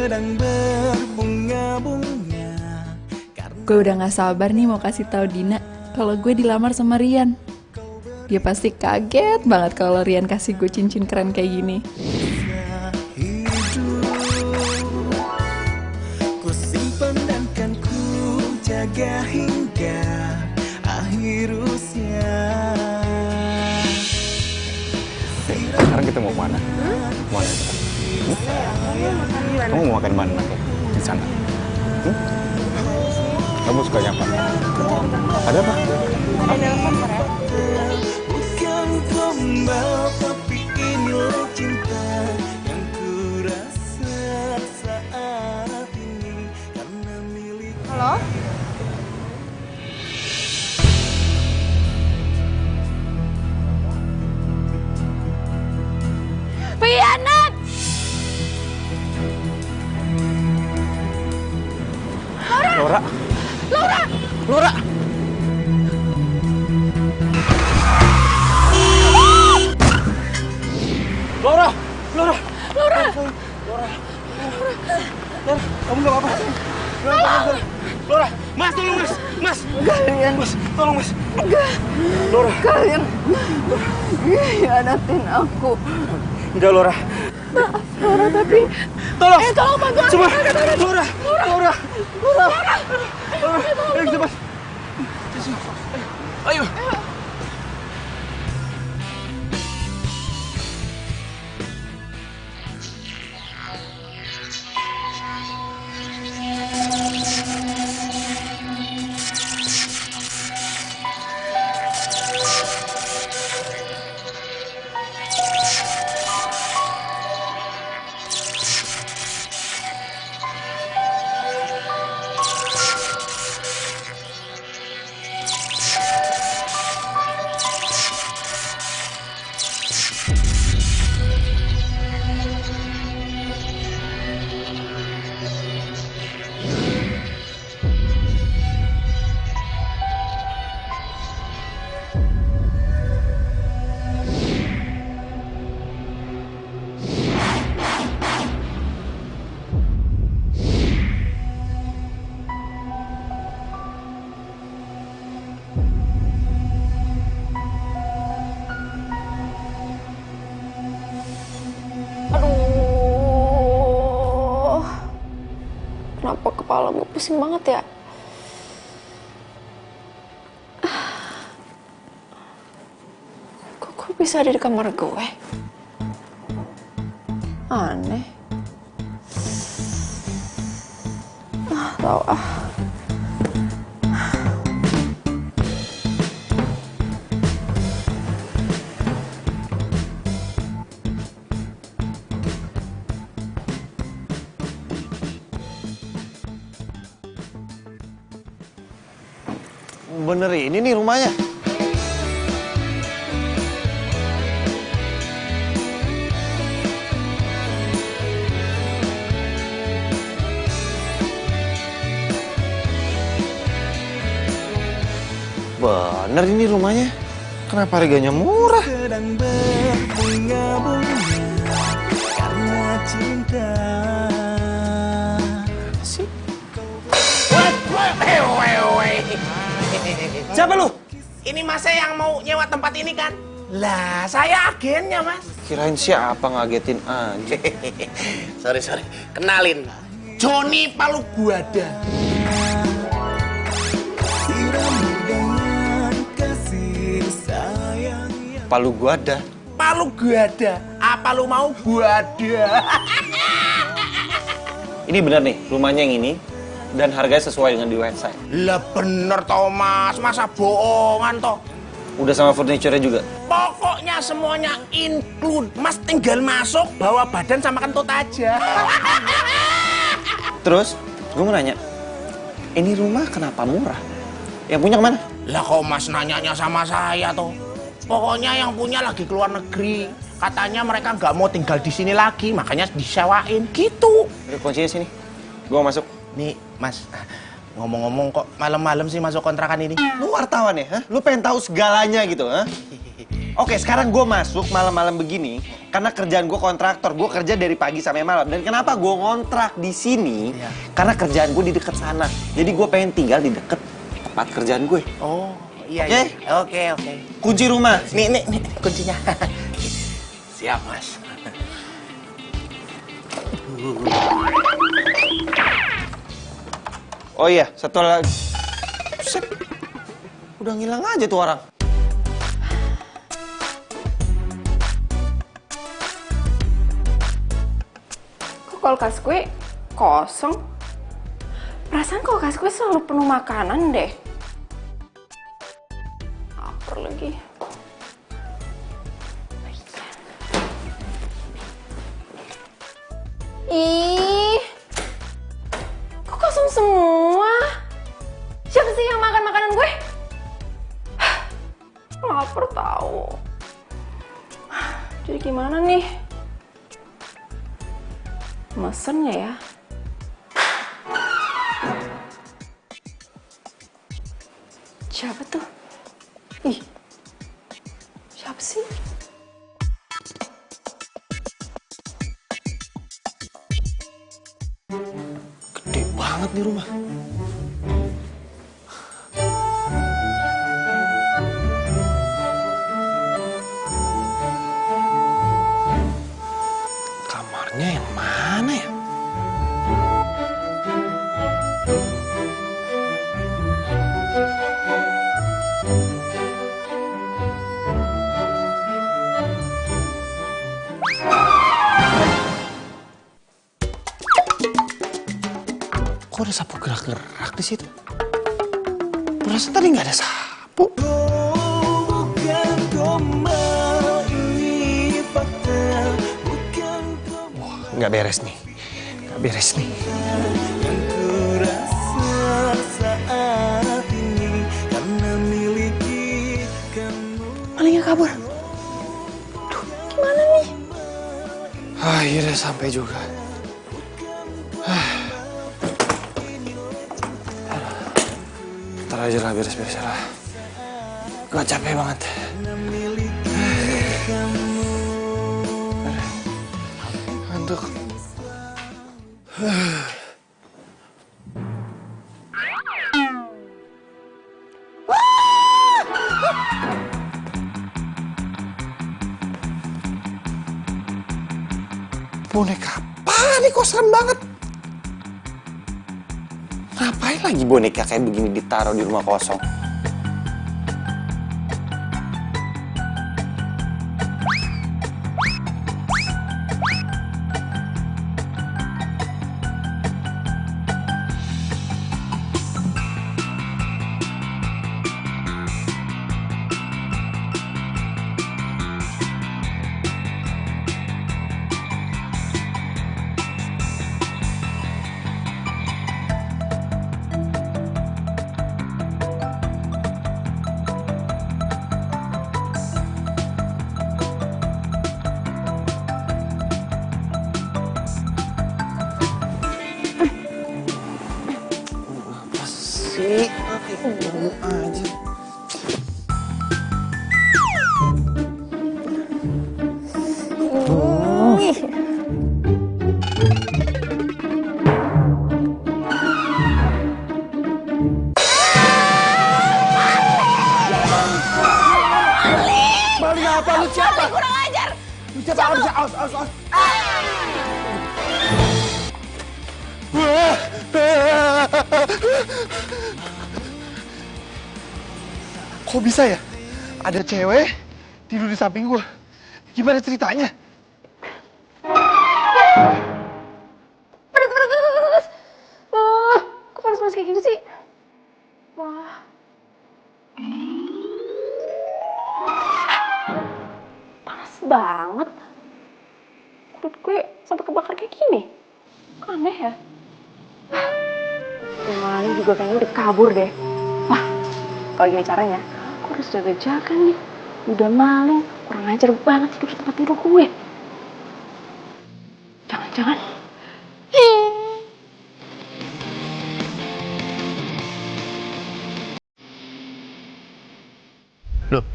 sedang berbunga-bunga. Gue udah gak sabar nih mau kasih tahu Dina kalau gue dilamar sama Rian. Dia pasti kaget banget kalau Rian kasih gue cincin keren kayak gini. Ku simpan dan kan ku jaga hingga akhir usia. Sekarang kita mau kemana? Kemana kita? Kamu mau makan mana nanti? Di sana? Kamu sukanya apa? Ada apa? Ada telepon, Pak. Bukan gombal tapi inilah cinta yang ku rasa saat ini karena milik. Halo? Pianat! Laura! Laura! Laura! Laura! Laura! Laura! Kamu nggak apa-apa? Laura! Mas, tolong mas! Mas! Kalian, Mas, tolong mas! enggak. Laura! Kalian hianatin aku. Enggak, Laura! Maaf, Laura, tapi... Tolong! Tolong bantu aku. Coba! Laura! Laura! Laura! Ayo cepat! Ayo! Aduh, kenapa kepala gue pusing banget ya? Kok gue bisa ada di kamar gue? Aneh. Tahu ah. Bener ini nih rumahnya. Bener ini rumahnya. Kenapa harganya murah? Sedang berbunga-bunga karena cinta. Siapa lu? Ini mas saya yang mau nyewa tempat ini kan? Lah, saya agennya mas. Kirain siapa ngagetin aja. Sorry. Kenalin. Joni Paluguada. Siramu dengan kasih sayang yang Palu gua ada. Paluguada. Apa lu mau gua ada? Ini bener nih rumahnya yang ini. Dan harganya sesuai dengan di website. Lah bener toh mas. Masa bohongan toh? Udah sama furniture-nya juga. Pokoknya semuanya include. Mas tinggal masuk, bawa badan sama kentut aja. Terus, gue mau nanya, ini rumah kenapa murah? Yang punya kemana? Lah kok mas nanyanya sama saya toh? Pokoknya yang punya lagi keluar negeri. Katanya mereka nggak mau tinggal di sini lagi, makanya disewain gitu. Udah kuncinya sini. Gue mau masuk. Nih mas, ngomong-ngomong kok malam-malam sih masuk kontrakan ini? Lu wartawan ya? Hah? Lu pengen tahu segalanya gitu, ha? Oke, sekarang gue masuk malam-malam begini karena kerjaan gue kontraktor. Gue kerja dari pagi sampai malam. Dan kenapa gue ngontrak di sini? Karena kerjaan gue di dekat sana. Jadi gue pengen tinggal di dekat tempat kerjaan gue. Oh, iya. Oke? Iya. Oke. Kunci rumah. Nih, kuncinya. Siap, Mas. Oh iya, satu lagi. Buset. Udah ngilang aja tuh orang. Kok kulkas gue kosong? Perasaan kulkas gue selalu penuh makanan deh. Lapar lagi. Ih, kok kosong semua? Siapa sih yang makan makanan gue? Lapar tahu. Jadi gimana nih? Mesen nggak ya? Siapa tuh? Ih, siapa sih? Gede banget nih rumah. Kamarnya yang mana ya? Kok ada sapu gerak-gerak di situ? Perasaan tadi nggak ada sapu. Bukan gombal, ini fakta. Bukan gombal Wah, nggak beres nih. Nggak beres nih. yang ku rasa saat ini karena miliki kamu. Malingnya kabur. Gimana nih? Akhirnya sampai juga. Ntar aja lah beres-beres lah. Gue capek banget. Ngantuk. Boneka apa nih, kok serem banget? Ngapain lagi boneka kayak begini ditaruh di rumah kosong? Sih, tunggu aja. Balik apa lu siapa? Kurang ajar. Lu siapa? Aus. Kok bisa ya? Ada cewek tidur di samping gua. Gimana ceritanya? Panas. Kok panas-panas kayak gitu sih? Wah. Panas banget. Perut gue sampai kebakar kayak gini. Aneh ya? Yang lain juga kayaknya udah kabur deh. Wah, kalau gini caranya, gue harus jaga-jaga nih. Udah maling, kurang ajar banget tidur di tempat tidur gue. Jangan-jangan. Loh,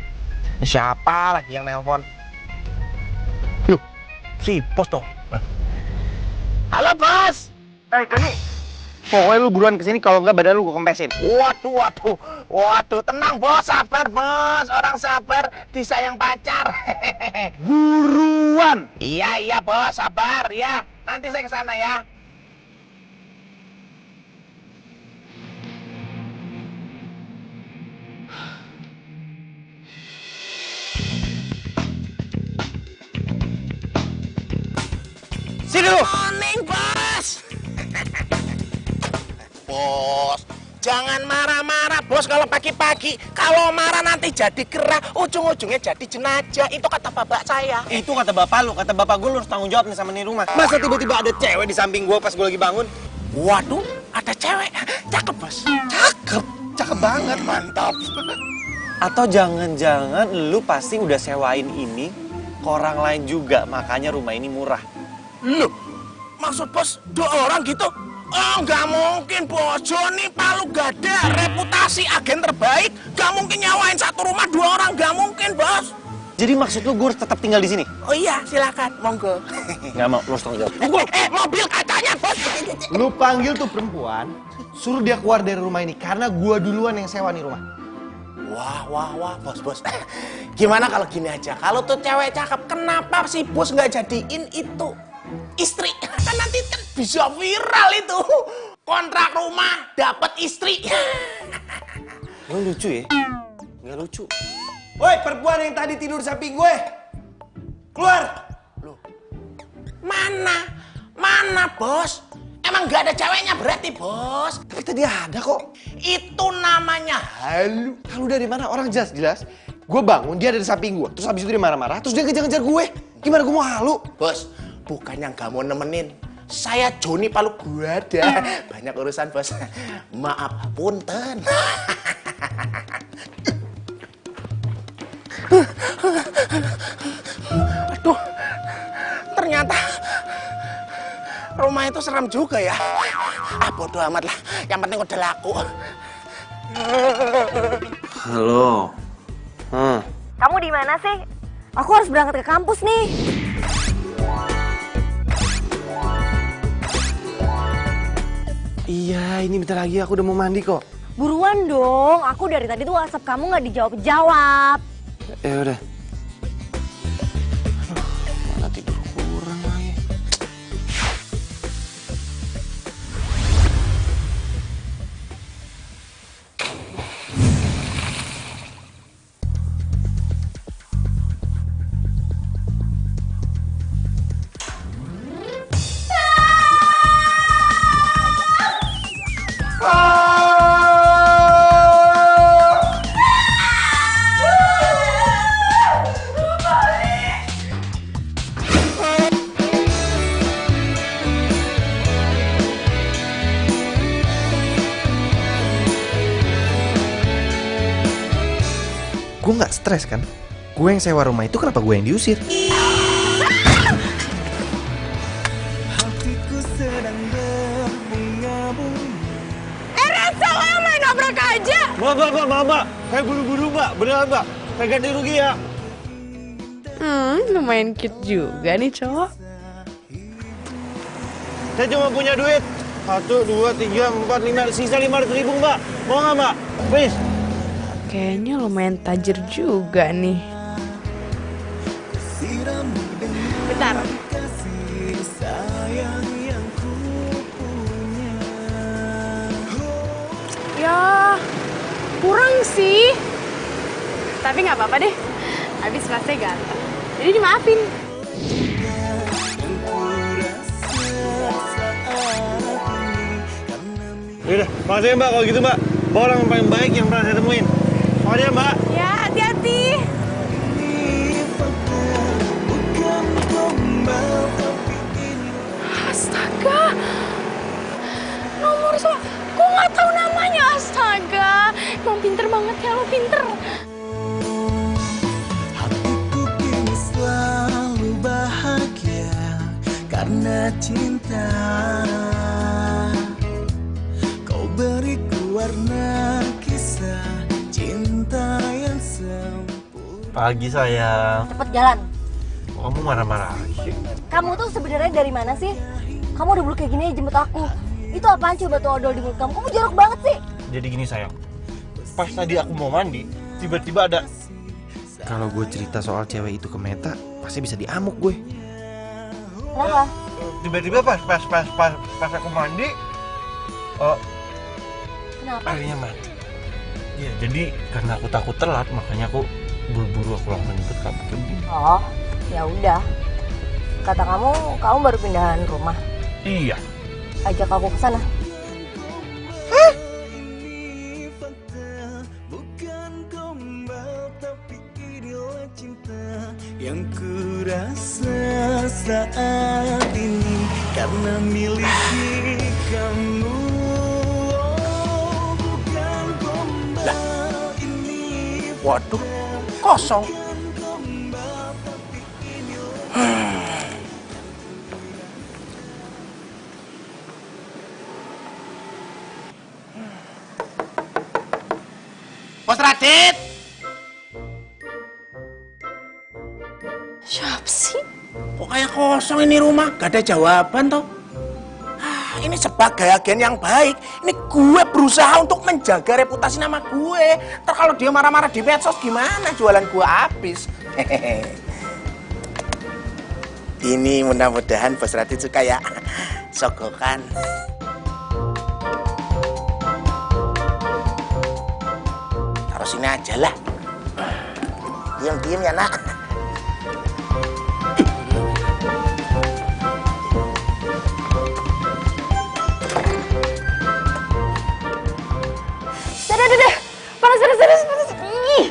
Siapa lagi yang nelpon? Yuk, si bos toh. Halo bos. Tony, pokoknya lu buruan kesini, kalau nggak badan lu gue kempesin. Waduh, tenang bos, sabar bos, orang sabar disayang pacar. Buruan! Iya bos, sabar ya, nanti saya kesana ya. Sini lu! Morning bos. Bos, jangan marah-marah bos kalau pagi-pagi. Kalau marah nanti jadi gerah, ujung-ujungnya jadi jenazah. Itu kata bapak saya. Itu kata bapak lu, kata bapak gue lu harus tanggung jawab nih sama nih rumah. Masa tiba-tiba ada cewek di samping gue pas gue lagi bangun? Waduh, ada cewek. Cakep bos. Cakep banget. Mantap. Atau jangan-jangan lu pasti udah sewain ini ke orang lain juga, makanya rumah ini murah. Loh, maksud bos 2 orang gitu? Oh, nggak mungkin bos. Joni Palu Gada, reputasi agen terbaik. Nggak mungkin nyawain satu rumah 2 orang, nggak mungkin bos. Jadi maksud lu gue harus tetap tinggal di sini? Oh iya, silakan, monggo. Nggak mau, lu harus tanggung jawab. Mobil kacanya bos. Lu panggil tuh perempuan, suruh dia keluar dari rumah ini karena gua duluan yang sewa nih rumah. Wah, bos. Gimana kalau gini aja? Kalau tuh cewek cakep, kenapa sih bos nggak jadiin itu istri? Kan nanti kan bisa viral itu. Kontrak rumah, dapat istri. Lu lucu ya? Nggak lucu. Woi, perempuan yang tadi tidur samping gue, keluar! Mana bos? Emang nggak ada ceweknya berarti bos? Tapi tadi ada kok. Itu namanya halu. Halu dari mana? Orang jelas. Gue bangun, dia ada di samping gue. Terus habis itu dia marah-marah, terus dia ngejar-ngejar gue. Gimana gue mau halu? Bos, bukan yang nggak mau nemenin. Saya Joni Palu Gada. Banyak urusan bos. Maaf, punten. Aduh, ternyata rumah itu seram juga ya. Bodo amat lah. Yang penting udah laku. Halo. Kamu di mana sih? Aku harus berangkat ke kampus nih. Iya, ini bentar lagi aku udah mau mandi kok. Buruan dong, aku dari tadi tuh WhatsApp kamu nggak dijawab-jawab. Ya udah. Aduh, mana tidur kurang lagi. Gue nggak stres kan? Gue yang sewa rumah itu, kenapa gue yang diusir? Hatiku sedang berbunga-bunga. Reza, lo yang main nabrak aja. Mbak. Kayak buru-buru, Mbak. Beneran, Mbak. Kayak ganti rugi ya. Lumayan cute juga nih cowok. Saya cuma punya duit 1, 2, 3, 4, 5, sisa 500.000, Mbak. Mau nggak, Mbak? Please. Kayaknya lumayan tajir juga nih. Bentar. Kasih sayang yang ku punya. Ya, kurang sih. Tapi nggak apa-apa deh. Habis masnya ganteng. Jadi dimaafin. Yaudah, makasih ya, Mbak. Kalau gitu, Mbak. Mbak orang yang paling baik yang pernah saya temuin. Makasih ya, Mbak. Ya, hati-hati. Bukan gombal tapi ini. Astaga. Nomor so, kok nggak tahu namanya? Astaga. Emang pinter banget ya, lo pinter. Hatiku kini selalu bahagia karena cinta. Kau beriku warna kisah cinta yang sempurna. Pagi sayang. Cepet jalan. Kok kamu marah-marah sih? Kamu tuh sebenarnya dari mana sih? Kamu udah bulu kayak gini jemput aku. Itu apaan coba tuh odol di mulut kamu? Kamu jorok banget sih. Jadi gini sayang, pas tadi aku mau mandi, tiba-tiba ada. Kalau gue cerita soal cewek itu ke Meta, pasti bisa diamuk gue. Kenapa? Tiba-tiba pas aku mandi, Kenapa? airnya mati. Ya jadi karena aku takut telat, makanya aku buru-buru aku langsung ikut kamu kayak begini. Oh, ya udah. Kata kamu baru pindahan rumah. Iya. Ajak aku ke sana. Bukan gombal tapi inilah cinta yang kurasa saat ini karena miliki kamu. Oh, bukan gombal ini. Waduh, kosong. Bos Radit. Siapa sih? Kok kayak kosong ini rumah? Gak ada jawaban toh. Ini sebagai agen yang baik, ini gue berusaha untuk menjaga reputasi nama gue. Ntar kalau dia marah-marah di medsos gimana? Jualan gue habis. Ini mudah-mudahan Bos Radit suka ya. Sogokan. Taruh sini aja lah. Diam-diam ya nak. Dadah. Panas. Ih,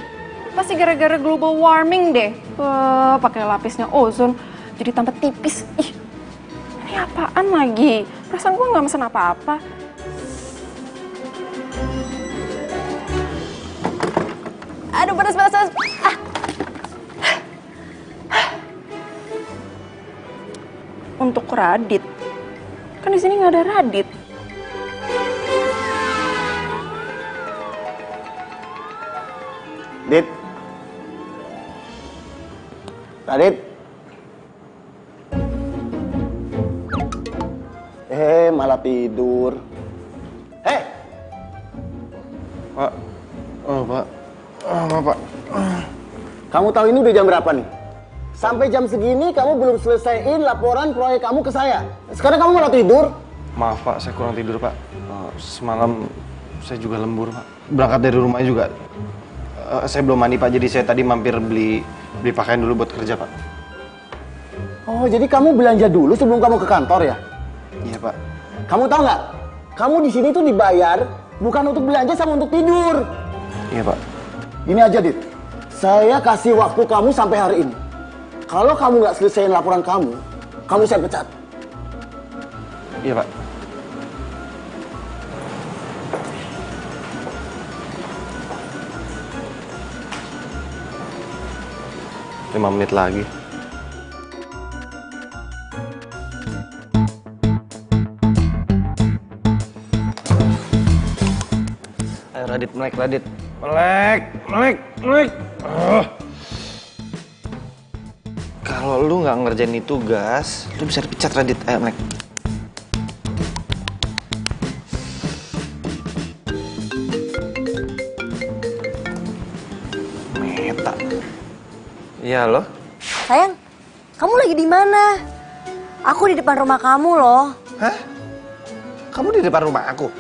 pasti gara-gara global warming deh. Pakai lapisnya ozon, jadi tambah tipis. Ih, ini apaan lagi? Perasaan gue nggak mesen apa-apa. Aduh, panas. Untuk Radit, kan di sini nggak ada Radit. Radit. Malah tidur. Pak. Oh, Pak. Pak. Kamu tahu ini udah jam berapa nih? Sampai jam segini kamu belum selesaiin laporan proyek kamu ke saya. Sekarang kamu malah tidur. Maaf, Pak. Saya kurang tidur, Pak. Semalam saya juga lembur, Pak. Berangkat dari rumahnya juga. Saya belum mandi, Pak. Jadi saya tadi mampir beli pakaian dulu buat kerja, Pak. Oh, jadi kamu belanja dulu sebelum kamu ke kantor ya? Iya, Pak. Kamu tahu nggak? Kamu di sini tuh dibayar bukan untuk belanja sama untuk tidur. Iya, Pak. Gini aja, Dit. Saya kasih waktu kamu sampai hari ini. Kalau kamu nggak selesaiin laporan kamu saya pecat. Iya, Pak. Lima menit lagi. Ayo Radit, melek Radit. Melek. Kalau lu nggak ngerjain itu tugas, lu bisa dipecat Radit. Ayo melek. Meta. Iya loh. Sayang, kamu lagi di mana? Aku di depan rumah kamu loh. Hah? Kamu di depan rumah aku?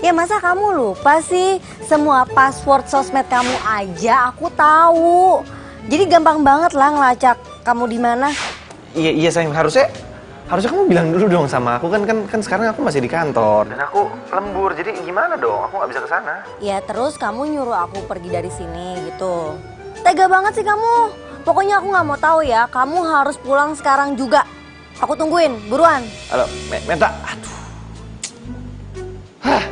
Ya masa kamu lupa sih? Semua password sosmed kamu aja aku tahu. Jadi gampang banget lah ngelacak kamu di mana. Iya sayang, harusnya kamu bilang dulu dong sama aku, kan sekarang aku masih di kantor dan aku lembur, jadi gimana dong, aku nggak bisa kesana. Ya terus kamu nyuruh aku pergi dari sini gitu. Tega banget sih kamu. Pokoknya aku nggak mau tahu ya, kamu harus pulang sekarang juga. Aku tungguin, buruan. Halo, Meta. Aduh. Hah?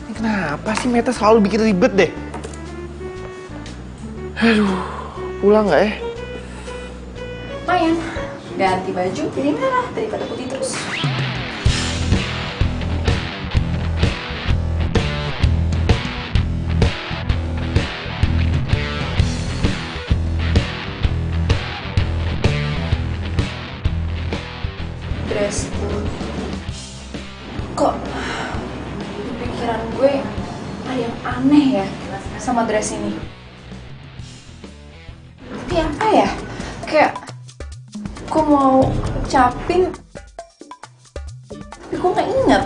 Ini kenapa sih Meta selalu bikin ribet deh? Aduh, pulang nggak ya? Lumayan. Ganti baju jadi merah daripada putih terus. dress. Kok di pikiran gue ada yang aneh ya sama dress ini. Tapi apa ya? Kayak gue mau ucapin, tapi gue nggak inget.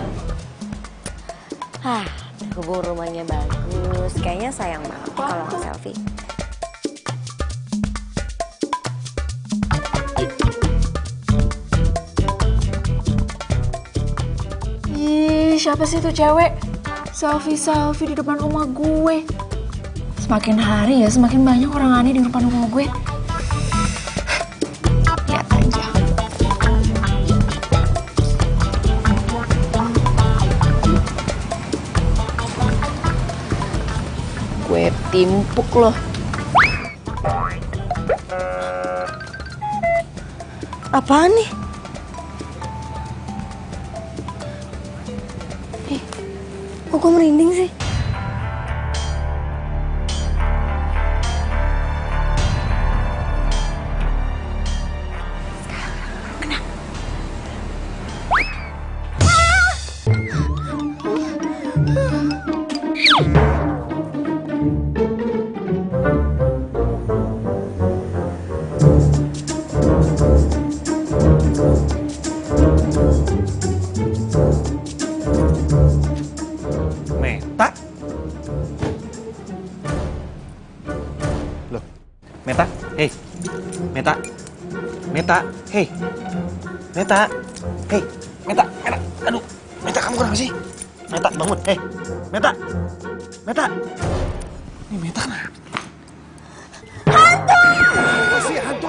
Kebun rumahnya bagus. Kayaknya sayang banget kalau nggak selfie. Ih, siapa sih tuh cewek? Selfie-selfie di depan rumah gue. Semakin hari ya, semakin banyak orang aneh di depan rumah gue. Lihat aja. Gue timpuk loh. Apaan nih? Kok gue merinding sih? Meta? Loh, Meta? Hei, Meta? Meta? Hei, Meta? Hei, Meta? Meta? Aduh, Meta kamu kenapa sih? Meta, bangun. Hei, Meta? Meta? Ini Meta kenapa? Hantu! Apa sih hantu?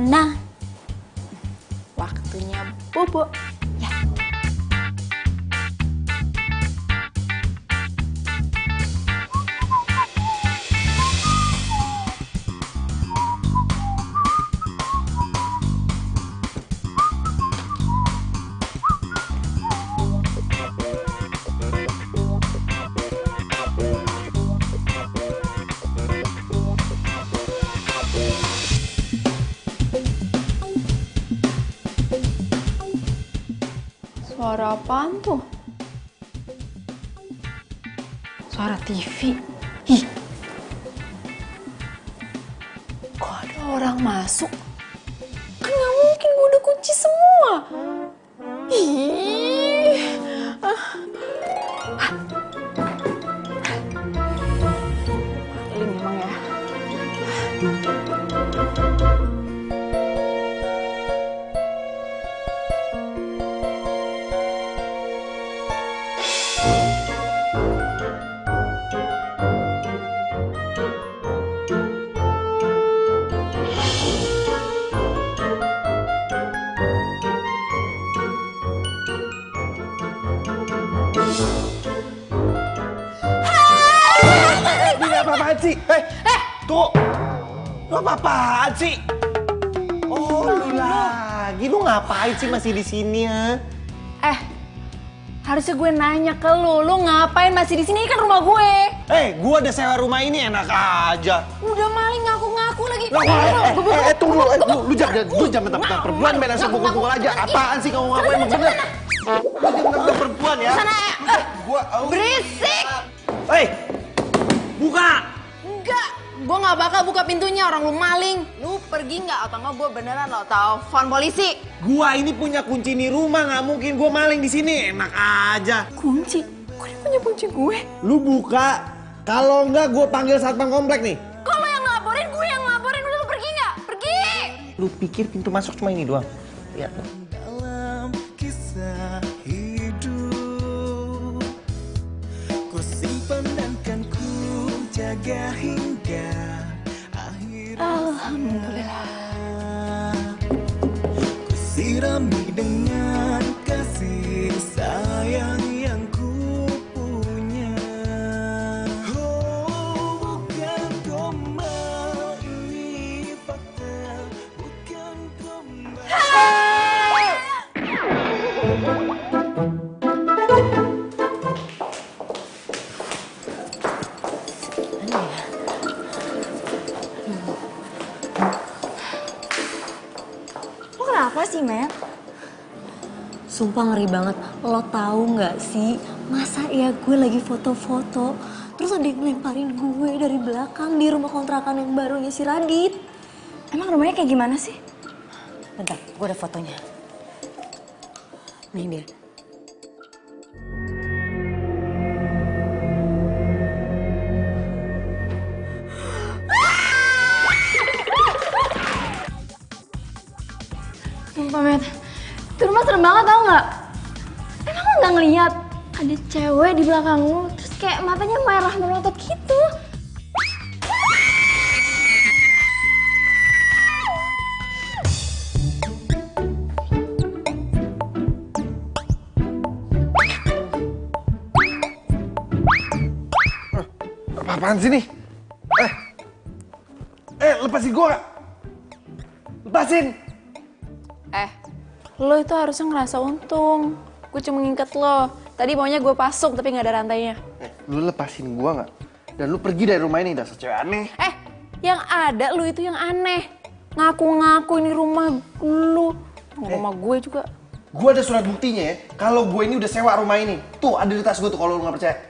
Nah, waktunya bobo. Ya. Suara apaan tuh? Suara TV. Ih. Kok ada orang masuk? Kan nggak mungkin, gue udah kunci semua. Ih. Maling memang ya. Ini apa-apaan sih? Tuh! Lu apa-apaan sih? Oh, lu lagi. Lu ngapain sih masih di sini ya? Harusnya gue nanya ke lu ngapain masih di sini? Ini kan rumah gue. Gua udah sewa rumah ini, enak aja. Udah maling ngaku-ngaku lagi. Tunggu, lu jangan mentang-mentang perempuan main langsung pukul-pukul aja. Apaan sih kamu ngapain? Bener. Lu jangan mentang-mentang perempuan ya. Sana. Berisik. Buka! Enggak, gue nggak bakal buka pintunya, orang lu maling. Lu pergi nggak atau nggak gue beneran lo telepon polisi. Gua ini punya kunci di rumah, nggak mungkin gua maling di sini. Enak aja. Kunci? Kok dia punya kunci gue? Lu buka, kalau enggak gua panggil satpam komplek nih. Kalau yang ngelaporin, gue yang ngelaporin. Udah lu pergi nggak? Pergi! Lu pikir pintu masuk cuma ini doang? Lihat tuh. Dalam kisah hidup ku simpan dan kan ku jaga hingga akhir. Alhamdulillah. Ku sirami dengan kasih sayang yang ku punya. Oh, bukan gombal, ini fakta. Bukan gombal. sih, Matt? Sumpah ngeri banget. Lo tahu nggak sih, masa ya gue lagi foto-foto, terus ada yang ngelemparin gue dari belakang di rumah kontrakan yang barunya si Radit. Emang rumahnya kayak gimana sih? Bentar, gue ada fotonya. Nih dia. Sumpah, Matt. Itu rumah serem banget, tau nggak? Emang lo nggak ngeliat ada cewek di belakang lo, terus kayak matanya merah melotot gitu. Apaan sih nih? Lepasin gua gak? Lepasin! Lo itu harusnya ngerasa untung. Gue cuma nginget lo. Tadi maunya gue pasung tapi nggak ada rantainya. Lu lepasin gua gak? Dan lu pergi dari rumah ini, dasar cewek aneh. Yang ada lu itu yang aneh. Ngaku-ngaku ini rumah lu. Rumah gue juga. Gua ada surat buktinya ya, kalau gue ini udah sewa rumah ini. Tuh, ada di tas gue tuh kalau lu gak percaya.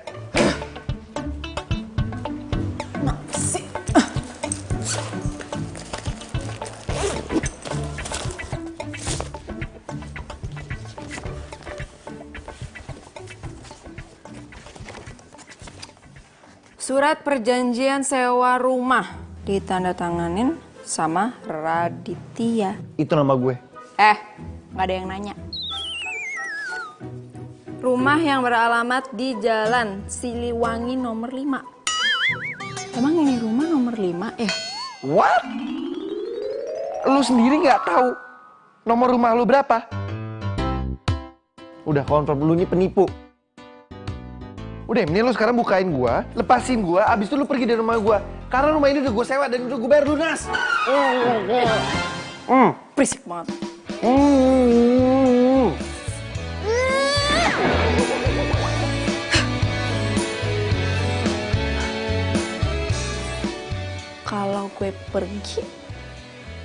Surat perjanjian sewa rumah ditandatanganin sama Raditya. Itu nama gue. Nggak ada yang nanya. Rumah yang beralamat di Jalan Siliwangi nomor 5. Emang ini rumah nomor 5 ya? What? Lu sendiri nggak tahu nomor rumah lu berapa? Udah confirm lu ini penipu. Udah, mending lu sekarang bukain gua, lepasin gua, abis itu lu pergi dari rumah gua. Karena rumah ini udah gua sewa dan udah gua bayar lunas. Berisik banget. Kalau gue pergi,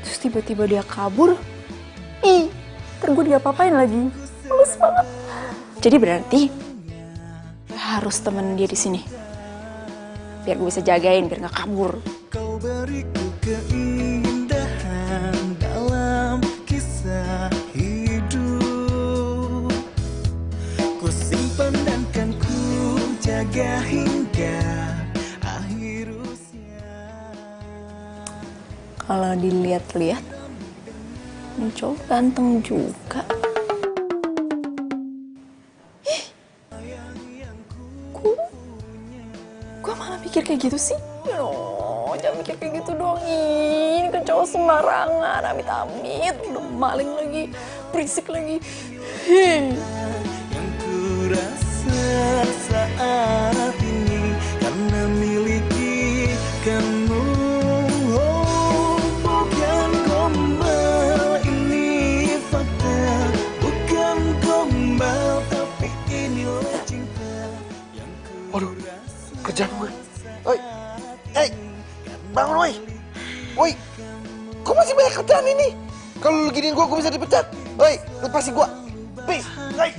terus tiba-tiba dia kabur, ntar gue diapa-apain lagi. Males banget. Jadi berarti gue harus temenin dia di sini, biar gue bisa jagain, biar nggak kabur. Kau beriku keindahan dalam kisah hidup. Ku simpan dan kan ku jaga hingga akhir usia. Kalau dilihat-lihat, ini cowok ganteng juga. Gue malah mikir kayak gitu sih. Jangan mikir kayak gitu dong. Ini kan cowok sembarangan, amit-amit. Udah maling lagi, berisik lagi. Yang ku rasa saat ini karena miliki kamu. Oh, bukan gombal, ini fakta. Bukan gombal, tapi inilah cinta. Waduh, kerjaan gue. Oi, hey, bangun woi. Woi, kok masih banyak kerjaan ini? Kalau lu giniin gue bisa dipecat. Oi, lepasin gue. Please, oi.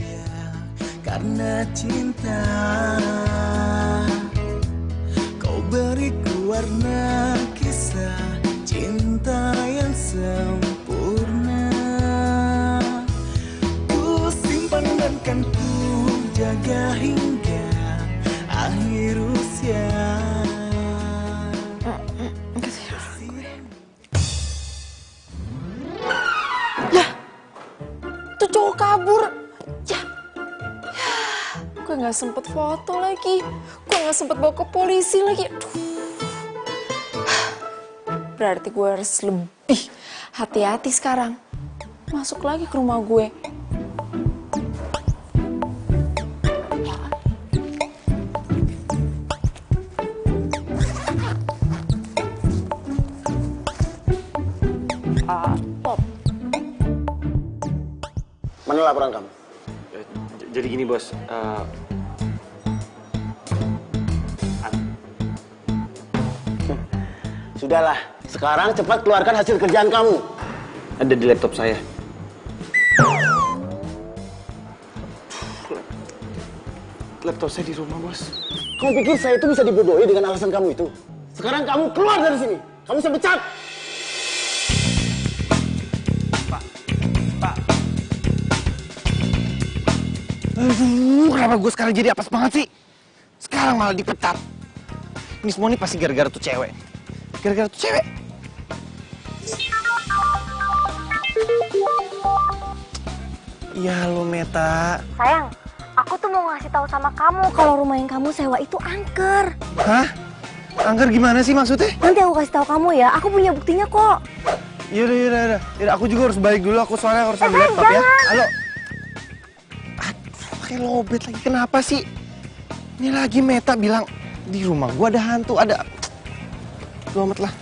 Karena cinta, kau beriku warna kisah cinta yang sempurna. Ku simpan dan kan ku jaga hingga akhir usia. Tuh cowok kabur. Gue nggak sempet foto lagi. Gue nggak sempet bawa ke polisi lagi. Aduh. Berarti gue harus lebih hati-hati sekarang. Masuk lagi ke rumah gue. Top. Mana laporan kamu? Jadi gini bos, Sudahlah, sekarang cepat keluarkan hasil kerjaan kamu. ada di laptop saya. laptop saya di rumah, Bos. Kamu pikir saya itu bisa dibodohi dengan alasan kamu itu? Sekarang kamu keluar dari sini. Kamu saya pecat. Pak. Aduh, kenapa gue sekarang jadi apes banget sih? Sekarang malah dipecat. Ini semua nih pasti gara-gara tuh cewek. Gara-gara tuh cewek. Ya lo Meta. Sayang, aku tuh mau ngasih tahu sama kamu kalau rumah yang kamu sewa itu angker. Hah? Angker gimana sih maksudnya? Nanti aku kasih tahu kamu ya, aku punya buktinya kok. Yaudah. Aku juga harus balik dulu, aku soalnya harus ambil laptop ya. Halo. Aduh, pakai lobet lagi, kenapa sih? Ini lagi Meta bilang, di rumah gua ada hantu, ada... Bodo amat lah.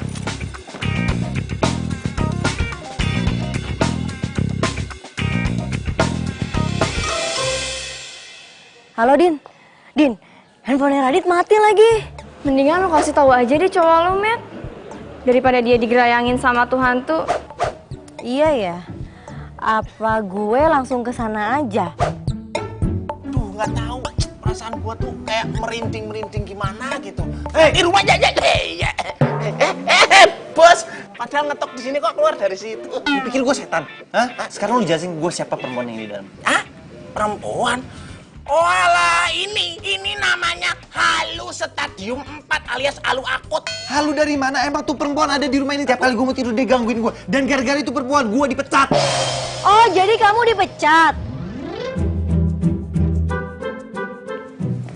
Halo Din, handphonenya Radit mati lagi. Mendingan lo kasih tahu aja deh cowok lo, Met. Daripada dia digerayangin sama tuh hantu. Iya ya, apa gue langsung ke sana aja? Duh, nggak tahu. Perasaan gua tuh kayak merinding gimana gitu. Di rumah ya. Bos. Padahal ngetok di sini kok keluar dari situ. Lu pikir gua setan? Hah? Sekarang lu jelasin gua siapa perempuan yang di dalam. Hah? Perempuan? Oh alah, ini namanya halu stadium 4 alias halu akut. Halu dari mana? Emang tuh perempuan ada di rumah ini tiap kali gua mau tidur dia gangguin gua. Dan gara-gara itu perempuan gua dipecat. Oh, jadi kamu dipecat?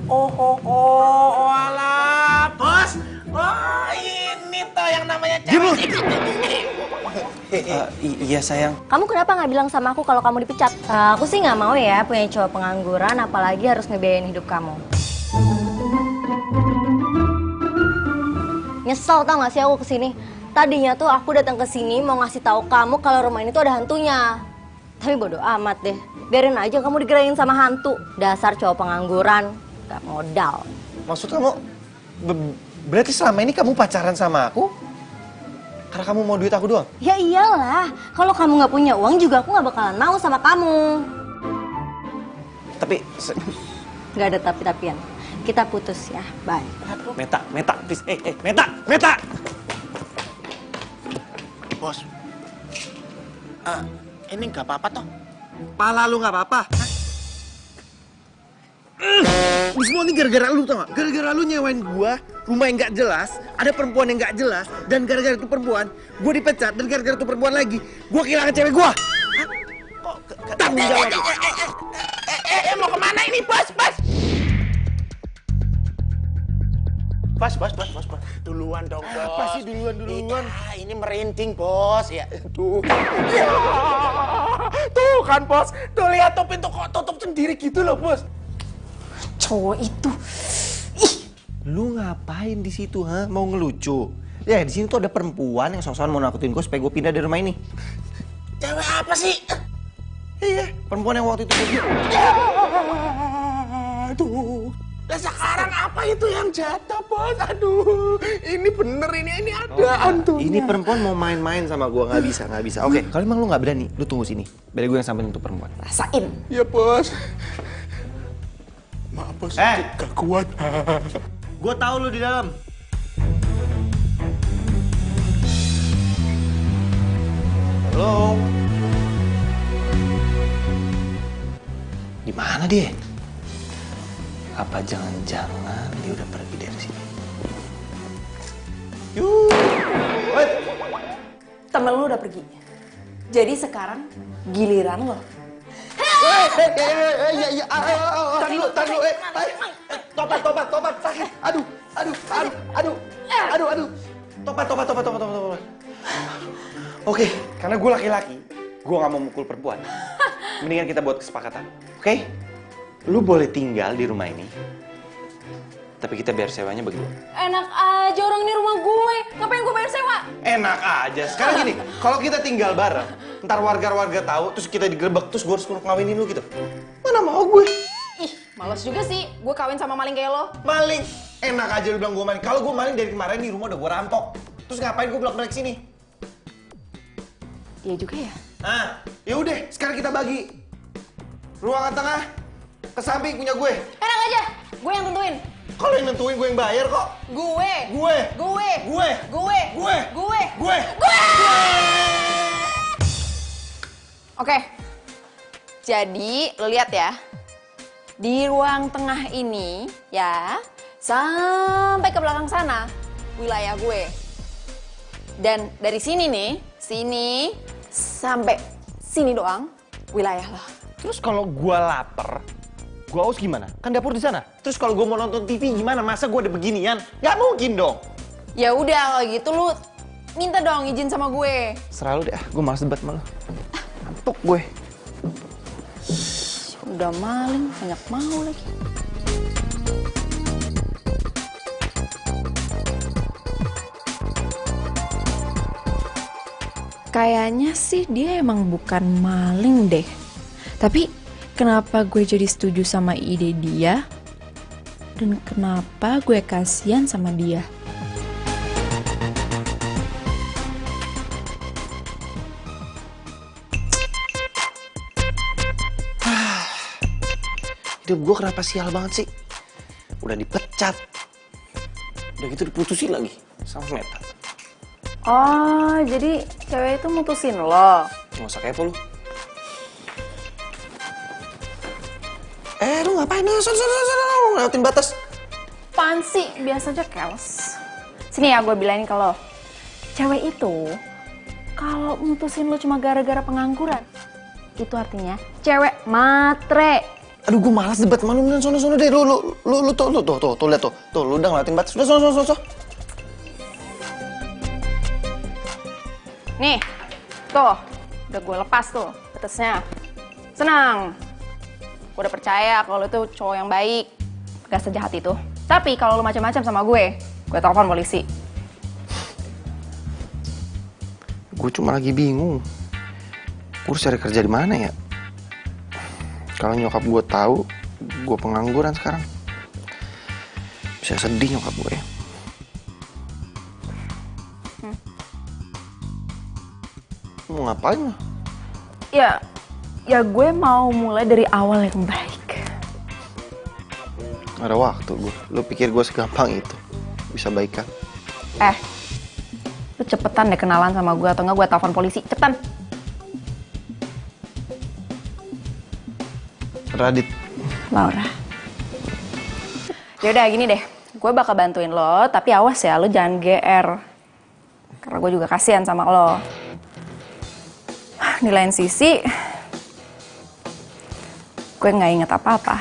Oh alah, bos. Oh, ini toh yang namanya cewek. Iya sayang. Kamu kenapa nggak bilang sama aku kalau kamu dipecat? Aku sih nggak mau ya punya cowok pengangguran, apalagi harus ngebiayain hidup kamu. Nyesel tau gak sih aku kesini? Tadinya tuh aku datang ke sini mau ngasih tahu kamu kalau rumah ini tuh ada hantunya. Tapi bodo amat deh, biarin aja kamu digerain sama hantu. Dasar cowok pengangguran, gak modal. Maksud kamu, berarti selama ini kamu pacaran sama aku? Karena kamu mau duit aku doang? Ya iyalah, kalau kamu nggak punya uang juga aku nggak bakalan mau sama kamu. Tapi... Nggak ada tapi-tapian. Kita putus ya, bye. Meta, please. Meta! Bos. Ini nggak apa-apa toh? Pala lu nggak apa-apa. Ini semua ini gara-gara lu tau gak? Gara-gara lu nyewain gua rumah yang gak jelas, ada perempuan yang gak jelas, dan gara-gara itu perempuan, gua dipecat, dan gara-gara itu perempuan lagi, gua kehilangan cewek gua. Kok Tanggung jawab. Mau kemana ini, bos? Bos. Duluan dong, bos. Apa sih duluan? Ini merinding, bos. Ya, tuh. Ya. Tuh kan, bos. Tuh lihat tuh pintu kok tutup sendiri gitu loh, bos. Cowok itu. Lu ngapain di situ, ha? Mau ngelucu? Ya, di sini tuh ada perempuan yang sok-sokan mau nakutin gua supaya gua pindah dari rumah ini. Cewek apa sih? Iya, perempuan yang waktu itu gua. Aduh. Lah sekarang apa itu yang jatuh, bos? Aduh, ini bener ini ada hantu. Ini perempuan mau main-main sama gua, nggak bisa. Oke, kalau emang lu nggak berani, lu tunggu sini. Biar gue yang samperin untuk perempuan. Rasain. Ya, bos. Maaf, bos. Gak kuat. Gua tahu lu di dalam. Halo. Di mana dia? Apa jangan-jangan dia udah pergi dari sini? Yuh. Wait. Temen lu udah pergi. Jadi sekarang giliran lo. Tar dulu, tobat, sakit. Aduh. Tobat. Oke, karena gue laki-laki, gue gak mau mukul perempuan. Mendingan kita buat kesepakatan, oke? Lu boleh tinggal di rumah ini, tapi kita bayar sewanya bagi lu. Enak aja, orang ini rumah gue. Ngapain gue bayar sewa? Enak aja. Sekarang gini, kalau kita tinggal bareng, ntar warga-warga tahu, terus kita digerebek, terus gue harus ngawinin lu gitu. Mana mau gue? Ih, males juga sih. Gue kawin sama maling kayak lo. Maling. Enak aja lu bilang gue maling. Kalau gue maling dari kemarin di rumah udah gue rampok. Terus ngapain gue balik sini? Iya juga ya. Nah, ya udah, sekarang kita bagi. Ruangan tengah ke samping punya gue. Enak aja. yang nentuin, gue yang bayar kok. Gue. Gue. Gue. Gue. Gue. Gue. Gue. Gue. Oke. Jadi, lo lihat ya. Di ruang tengah ini, ya, sampai ke belakang sana, wilayah gue. Dan dari sini nih, sini sampai sini doang, wilayah lo. Terus kalau gua lapar, gua haus gimana? Kan dapur di sana. Terus kalau gua mau nonton TV gimana? Masa gua ada beginian? Gak mungkin dong. Ya udah kalau gitu lu minta dong izin sama gue. Selalu deh, gua malas debat malu. Ngantuk gue. Udah maling, banyak mau lagi. Kayaknya sih dia emang bukan maling deh. Tapi kenapa gue jadi setuju sama ide dia? Dan kenapa gue kasihan sama dia? Hidup gue kenapa sial banget sih? Udah dipecat. Udah gitu diputusin lagi sama Meta. Oh, jadi cewek itu mutusin lo? Nggak usah kepo lu. Lu ngapain? Sono, lewatin batas. Apaan sih? Biasa aja keles. Sini ya gue bilangin ke lo. Cewek itu kalau mutusin lo cuma gara-gara pengangguran, itu artinya cewek matre. Aduh, gue malas debat malu. Sono deh. Lu tuh lihat tuh. Tuh, lu udah ngeliatin batas. Udah sono. Nih, tuh, udah gue lepas tuh batasnya. Senang. Gue udah percaya kalau lo tuh cowok yang baik, gak sejahat itu. Tapi kalau lo macam-macam sama gue telepon polisi. Gue cuma lagi bingung. Gue harus cari kerja di mana ya? Kalau nyokap gue tahu, gue pengangguran sekarang. Bisa sedih nyokap gue ya. Mau ngapain lo? Ya gue mau mulai dari awal yang baik. Gak ada waktu gue. Lo pikir gue segampang itu? Bisa baikan? Lu cepetan deh kenalan sama gue atau enggak gue telepon polisi. Cepetan. Radit. Laura. Yaudah gini deh. Gue bakal bantuin lo, tapi awas ya, lo jangan GR. Karena gue juga kasihan sama lo. Di lain sisi, gue nggak inget apa-apa.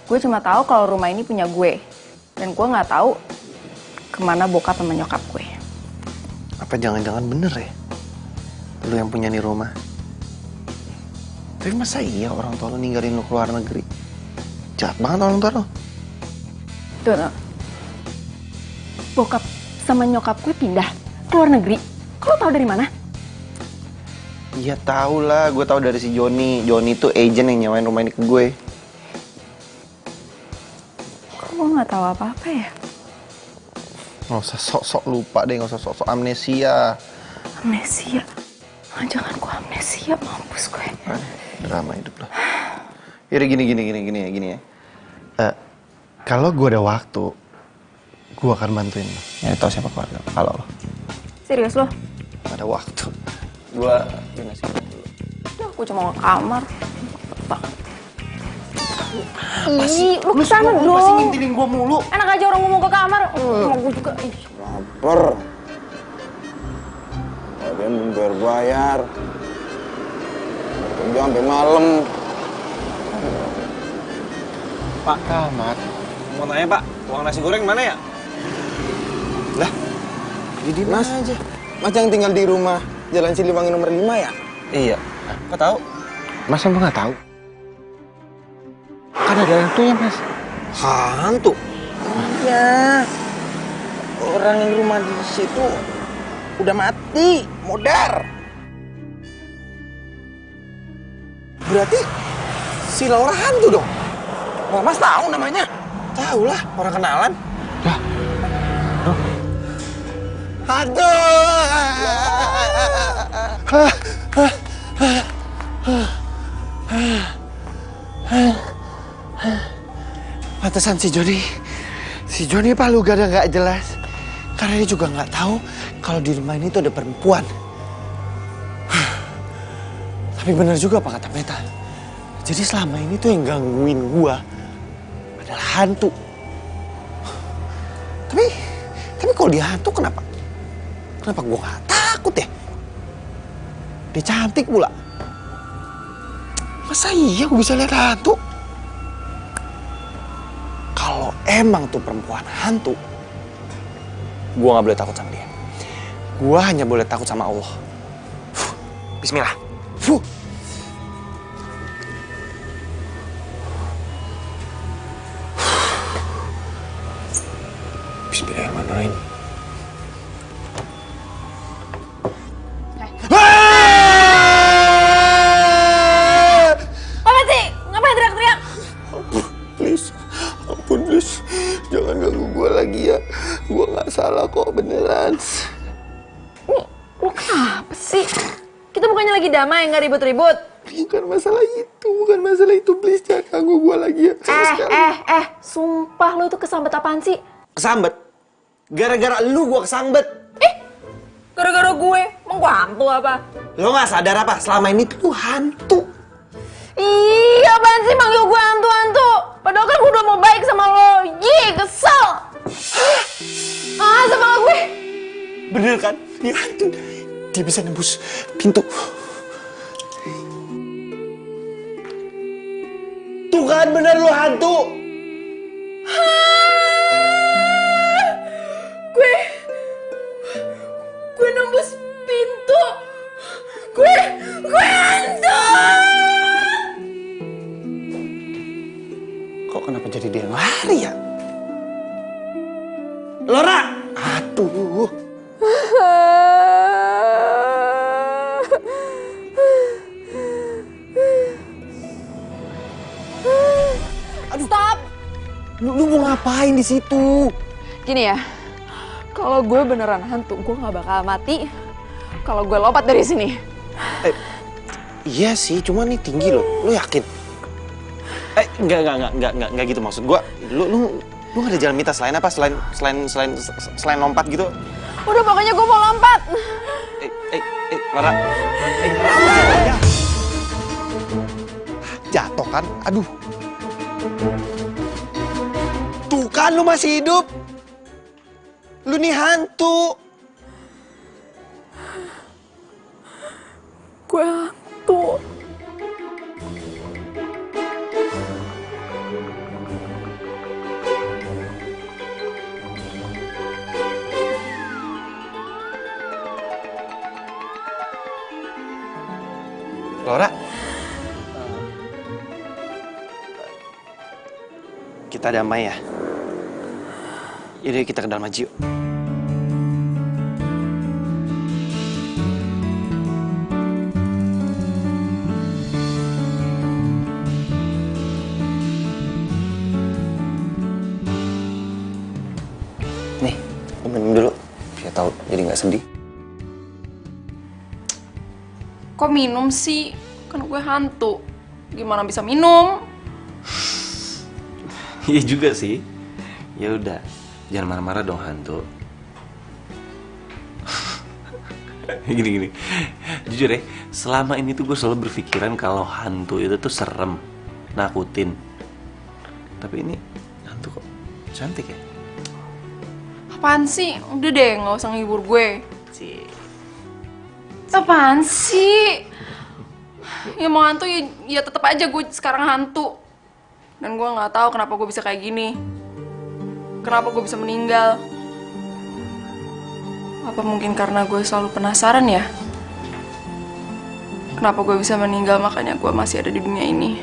Gue cuma tahu kalau rumah ini punya gue, dan gue nggak tahu kemana bokap sama nyokap gue. Apa jangan-jangan bener ya? Lu yang punya nih rumah. Tapi masa iya orang tua lu ninggalin lu ke luar negeri? Jahat banget orang tua lu. Tuh, bokap sama nyokap gue pindah ke luar negeri. Kok lo tau dari mana? Iya tau lah, gue tau dari si Joni. Joni tuh agent yang nyewain rumah ini ke gue. Kok gue nggak tahu apa-apa ya? Nggak usah sok-sok lupa deh, nggak usah sok-sok amnesia. Amnesia? Jangan gue amnesia, mampus gue. Drama hidup lo. Yaudah gini ya. Kalau gue ada waktu, gue akan bantuin lo. Ya tau siapa keluarga kalau lo. Serius lo? Ada waktu. Gue ngasih dulu. Duh, gue cuma mau ke kamar. Ih, lu kesana dong. Pasti ngintilin gue mulu. Enak aja orang ngomong ke kamar. Mau gue juga. Ih, Lapar. Kalian belum bayar. Kerja sampai malam. Pak Ahmad, mau tanya Pak, uang nasi goreng mana ya? Lah, jadi Mas aja. Mas yang tinggal di rumah Jalan Siliwangi nomor 5 ya? Iya. Kok tahu? Mas emang nggak tahu? Kan ada hantunya mas. Hantu? Iya. Orang yang rumah di situ udah mati, modar. Berarti si Laura hantu dong? Oh, Mas tahu namanya? Tahu lah, orang kenalan. Lah, Hantu! pantesan si Joni Si Joni palu gada nggak jelas. Karena dia juga nggak tahu kalau di rumah ini tuh ada perempuan. Tapi benar juga apa kata Meta. Jadi selama ini tuh yang gangguin gua adalah hantu. Tapi kalau dia hantu kenapa gua nggak takut ya? Dia cantik pula. Masa iya gua bisa lihat hantu? Kalau emang tuh perempuan hantu, gua nggak boleh takut sama dia. Gua hanya boleh takut sama Allah. Bismillah. Bismillahirrahmanirrahim. Apa sih? Ngapain teriak-teriak? Ampun, please. Jangan ganggu gua lagi ya. Gua nggak salah kok, beneran. Lu kenapa sih? Kita bukannya lagi damai, nggak ribut-ribut. Bukan masalah itu, please. Jangan ganggu gua lagi ya. Sumpah lu itu kesambet apaan sih? Kesambet? Gara-gara lu gua kesambet. Gara-gara gue? Emang gue hantu apa? Lo nggak sadar apa? Selama ini tuh hantu. Ih, apaan sih manggil gue hantu-hantu? Padahal kan gue udah mau baik sama lo. Kesel. Sama gue. Bener kan? Dia hantu. Dia bisa nembus pintu. Tuh kan bener lu hantu. Gue nembus pintu. Gue hantu. Kok kenapa jadi dia yang lari ya? Laura! Aduh. Stop. Lu mau ngapain di situ? Gini ya, kalau gue beneran hantu, gue nggak bakal mati. Kalau gue lompat dari sini. Iya sih, cuma nih tinggi loh. Lu yakin? Enggak gitu maksud gua. Lu nggak ada jalan minta selain apa? Selain lompat gitu? Udah pokoknya gue mau lompat. Lara. Ya. Jatuh kan? Aduh. Tuh kan lu masih hidup. Lu nih hantu. Gue hantu. Laura. Kita damai ya. Yaudah kita ke dalam aja yuk. Nih, lu minum dulu. Biar tahu jadi nggak sedih. Kok minum sih? Kan gue hantu. Gimana bisa minum? Iya juga sih. Ya udah, jangan marah-marah dong hantu. Gini. Jujur ya, selama ini tuh gue selalu berpikiran kalau hantu itu tuh serem, nakutin. Tapi ini hantu kok cantik ya? Apaan sih? Udah deh, nggak usah ngehibur gue. Apaan sih? Ya mau hantu ya tetap aja gue sekarang hantu. Dan gue nggak tahu kenapa gue bisa kayak gini. Kenapa gue bisa meninggal? Apa mungkin karena gue selalu penasaran ya? Kenapa gue bisa meninggal, makanya gue masih ada di dunia ini?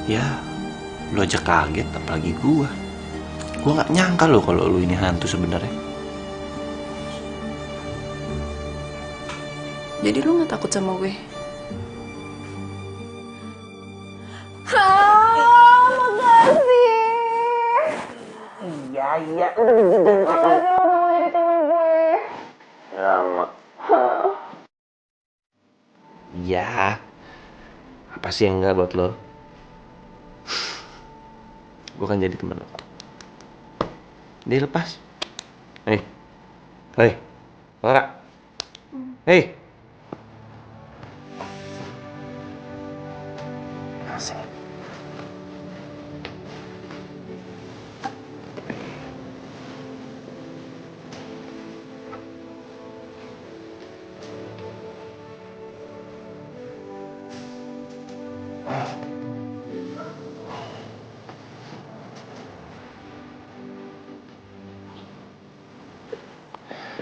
Ya, lu aja kaget, apalagi gue. Gue nggak nyangka loh kalau lu ini hantu sebenarnya. Jadi lu nggak takut sama gue? Iya. Ya, apa sih yang enggak buat lo? gue akan jadi temen lo. Dia lepas. Hei. Hei. Laura. Hei. Asik.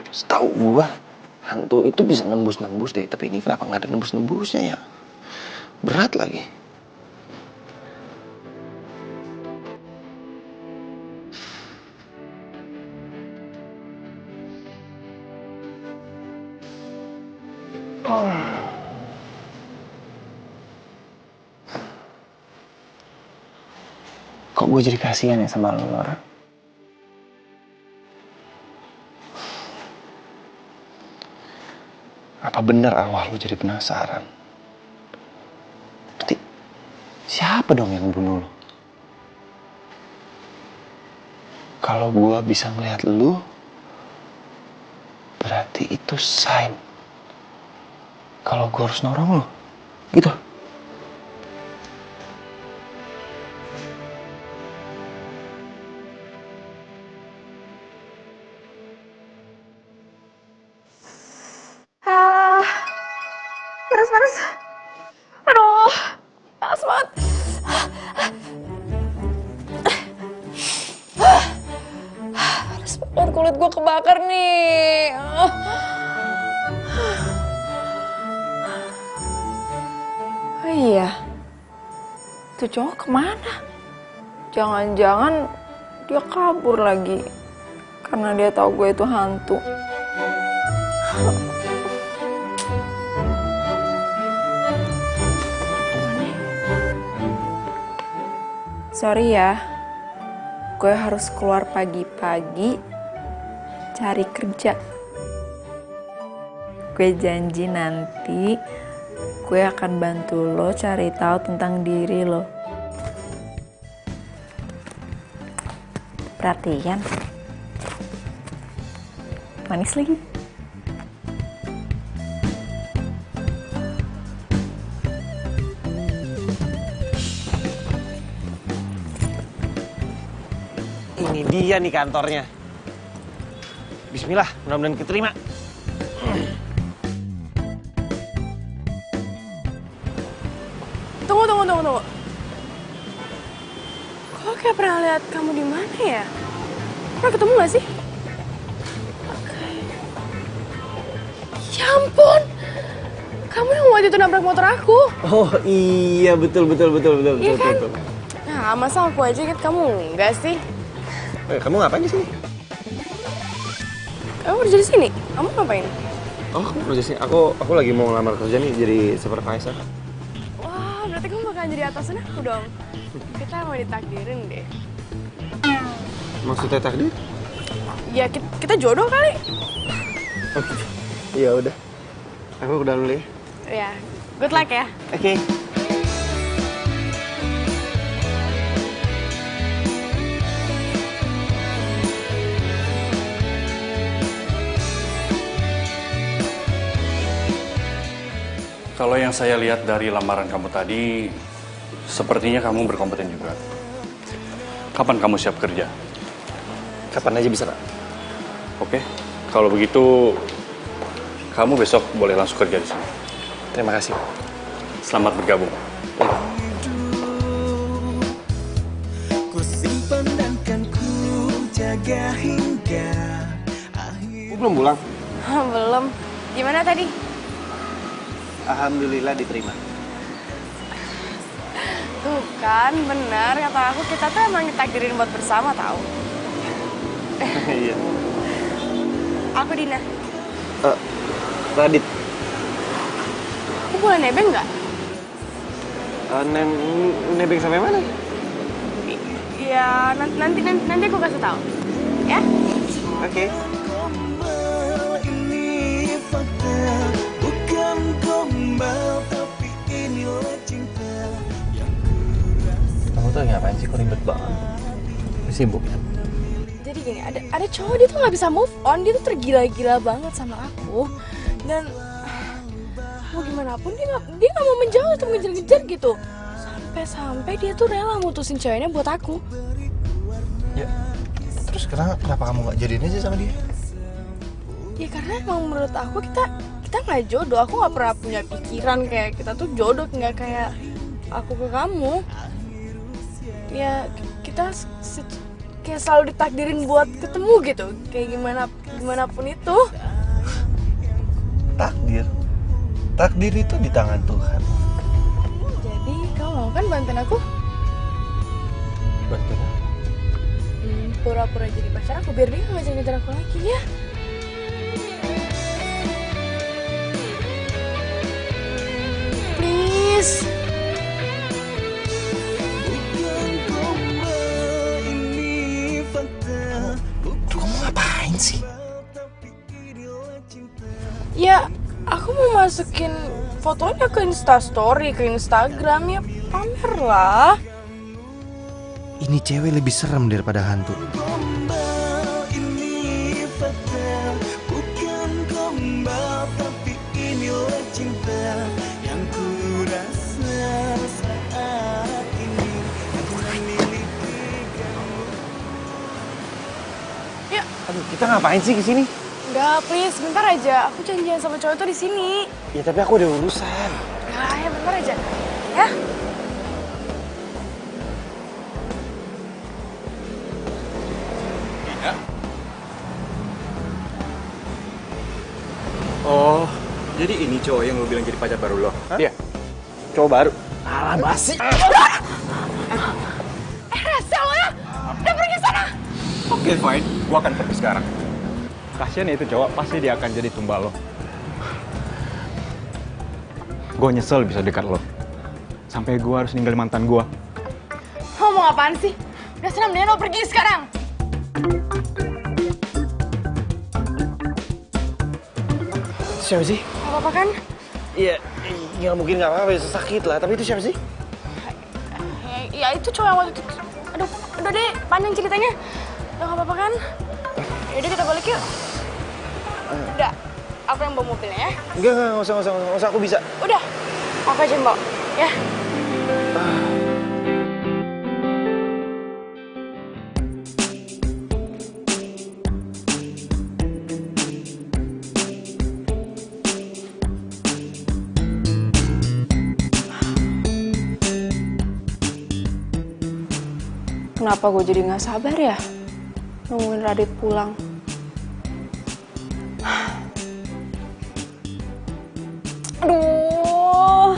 Setahu gua hantu itu bisa nembus-nembus deh, tapi ini kenapa nggak ada nembus-nembusnya ya? Berat lagi. Kok gue jadi kasihan ya sama lo, Laura? Apa benar arwah lo jadi penasaran? Berarti siapa dong yang bunuh lo? Kalau gue bisa ngeliat lo, berarti itu sign kalau gue harus nolong lo, gitu. Panas. Aduh, panas banget. Panas banget, kulit gue kebakar nih. Oh iya, tuh cowok kemana? Jangan-jangan dia kabur lagi karena dia tahu gue itu hantu. Sorry ya, gue harus keluar pagi-pagi cari kerja. Gue janji nanti gue akan bantu lo cari tahu tentang diri lo. Perhatian, manis lagi. Ini dia nih kantornya. Bismillah, mudah-mudahan keterima. Tunggu. Kok kayak pernah lihat kamu di mana ya? Pernah ketemu nggak sih? Ya ampun, kamu yang waktu itu nabrak motor aku. Oh iya, betul. Iya kan? Nah, masa aku aja inget kamu enggak sih? Kamu ngapain di sini? Kamu kerja di sini? Kamu ngapain? Oh, kamu kerja sini. Aku lagi mau ngelamar kerja nih jadi supervisor. Wah, berarti kamu bakalan jadi atasan aku dong. Kita mau ditakdirin deh. Maksudnya takdir? Ya, kita jodoh kali. Oke. Iya udah. Aku udah dulu ya. Ya, good luck ya. Oke. Kalau yang saya lihat dari lamaran kamu tadi, sepertinya kamu berkompeten juga. Kapan kamu siap kerja? Kapan aja bisa, Pak? Oke, kalau begitu kamu besok boleh langsung kerja di sini. Terima kasih. Selamat bergabung. Ku simpan dan kan ku jaga hingga akhir. Belum pulang? Belum. Gimana tadi? Alhamdulillah diterima. Tuh kan, benar kata aku, kita tuh emang ditakdirin buat bersama tahu. Iya. Aku Dina. Radit. Aku boleh nebeng nggak? Nebeng sampai mana? Ya nanti aku kasih tahu. Ya? Oke. Gombal ini fakta, bukan gombal tapi inilah cinta yang ku rasa. Kamu tuh ngapain sih? Kok ribet banget? Sibuk ya? Jadi gini, ada cowok dia tuh nggak bisa move on, dia tuh tergila-gila banget sama aku. Dan mau gimana pun dia nggak mau menjauh atau ngejar-ngejar gitu. Sampai dia tuh rela mutusin ceweknya buat aku. Ya, terus kenapa kamu nggak jadiin aja sama dia? Ya karena emang menurut aku kita nggak jodoh. Aku nggak pernah punya pikiran kayak kita tuh jodoh, nggak kayak aku ke kamu. Ya kita kayak selalu ditakdirin buat ketemu gitu, kayak gimana pun itu. Takdir itu di tangan Tuhan. Jadi kamu mau kan bantuin aku? Bantuin apa? Pura-pura jadi pacar aku biar dia nggak ngejar-ngejar aku lagi ya. Please. Kamu ngapain sih? Ya, aku mau masukin fotonya ke Instastory, ke Instagram ya, pamer lah. Ini cewek lebih serem daripada hantu. Bukan gombal, tapi inilah cinta yang ku rasa saat ini. Aku memiliki kamu. Ya, Aduh, kita ngapain sih kesini? enggak, please, sebentar aja. Aku janjian sama cowok itu di sini. Ya tapi aku udah urusan. Ya, bentar aja. Ya. Oh, jadi ini cowok yang lo bilang jadi pacar baru lo? Iya. Cowok baru. Alah basi. Rasa lo ya, udah pergi sana. Oke, fine. Gua akan pergi sekarang. Kasian ya itu cowok, pasti dia akan jadi tumbal lo. Gue nyesel bisa dekat lo. Sampai gue harus ninggalin mantan gue. Lo mau apaan sih? Udah sana, mendingan lo pergi sekarang. Siapa sih? Gak apa-apa kan? Iya, ya mungkin nggak apa-apa, bisa sakit lah. Tapi itu siapa sih? Ya itu cowok yang waktu itu. Aduh, udah deh, panjang ceritanya. Udah gak apa-apa kan? Yaudah kita balik yuk. Udah, aku yang bawa mobilnya ya. Enggak, nggak usah, aku bisa. Udah, aku aja yang bawa, ya. Kenapa gue jadi nggak sabar ya nungguin Radit pulang? Aduh,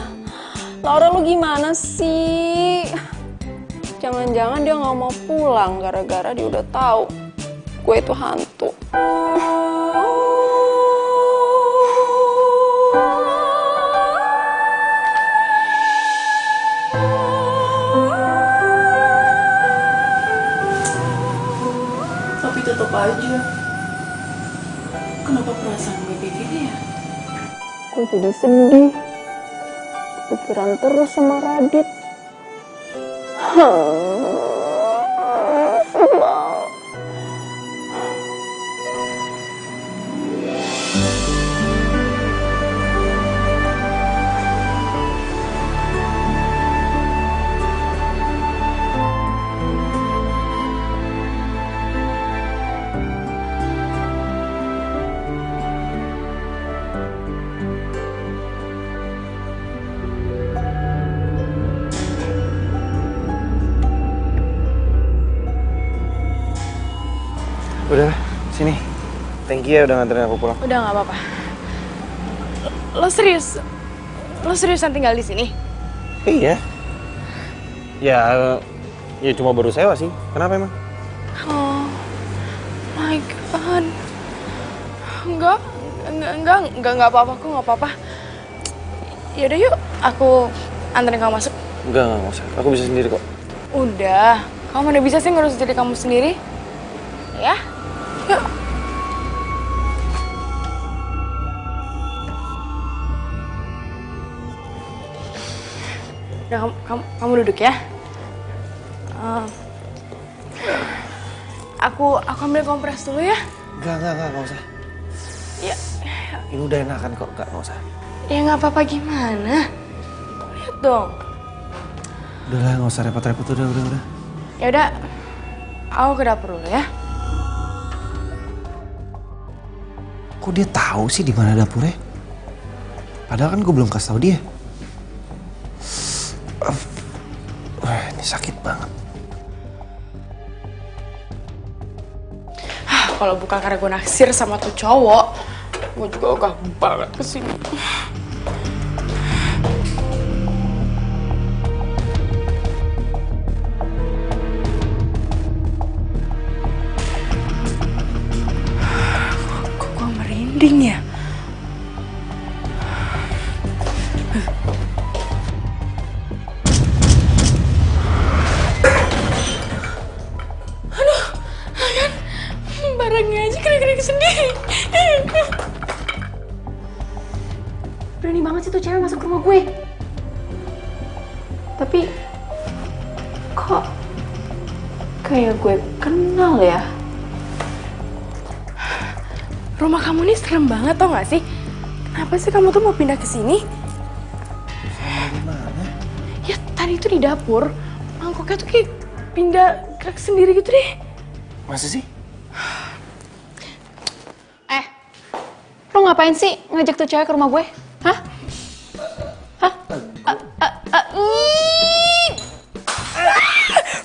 Laura lu gimana sih? Jangan-jangan dia nggak mau pulang gara-gara dia udah tahu gue itu hantu. Tapi tetap aja, kenapa perasaan gue kayak gini ya? Gue jadi sedih, pikiran terus sama Radit. Sebal. Udah, sini. Thank you ya udah nganterin aku pulang. Udah nggak apa-apa. Lo seriusan tinggal di sini? Iya. Ya cuma baru sewa sih. Kenapa emang? Oh my god. Enggak apa-apa, aku nggak apa-apa. Yaudah yuk, aku anterin kamu masuk. Enggak usah. Aku bisa sendiri kok. Udah, kamu udah bisa sih ngurus diri kamu sendiri. Ya, yuk. Udah, kamu duduk ya. Aku ambil kompres dulu ya. Enggak usah. Ya. Ini udah enakan kok, enggak usah. Ya nggak apa-apa gimana. Lihat dong. Udahlah, nggak usah repot-repot, udah. Ya udah, aku ke dapur dulu ya. Kok dia tahu sih di mana dapurnya? Padahal kan gue belum kasih tahu dia. Wah, ini sakit banget. Kalau bukan karena gue naksir sama tuh cowok, gue juga ogah banget kesini. Kok gue merinding ya? Barangnya aja kering-kering sendiri. Berani banget sih tuh cewek masuk ke rumah gue. Tapi kok kayak gue kenal ya? Rumah kamu ini serem banget tau gak sih? Kenapa sih kamu tuh mau pindah ke sini? Gimana? Ya tadi itu di dapur, mangkoknya tuh kayak pindah gerak sendiri gitu deh. Masa sih? Lo ngapain sih ngajak tuh cewek ke rumah gue? Hah?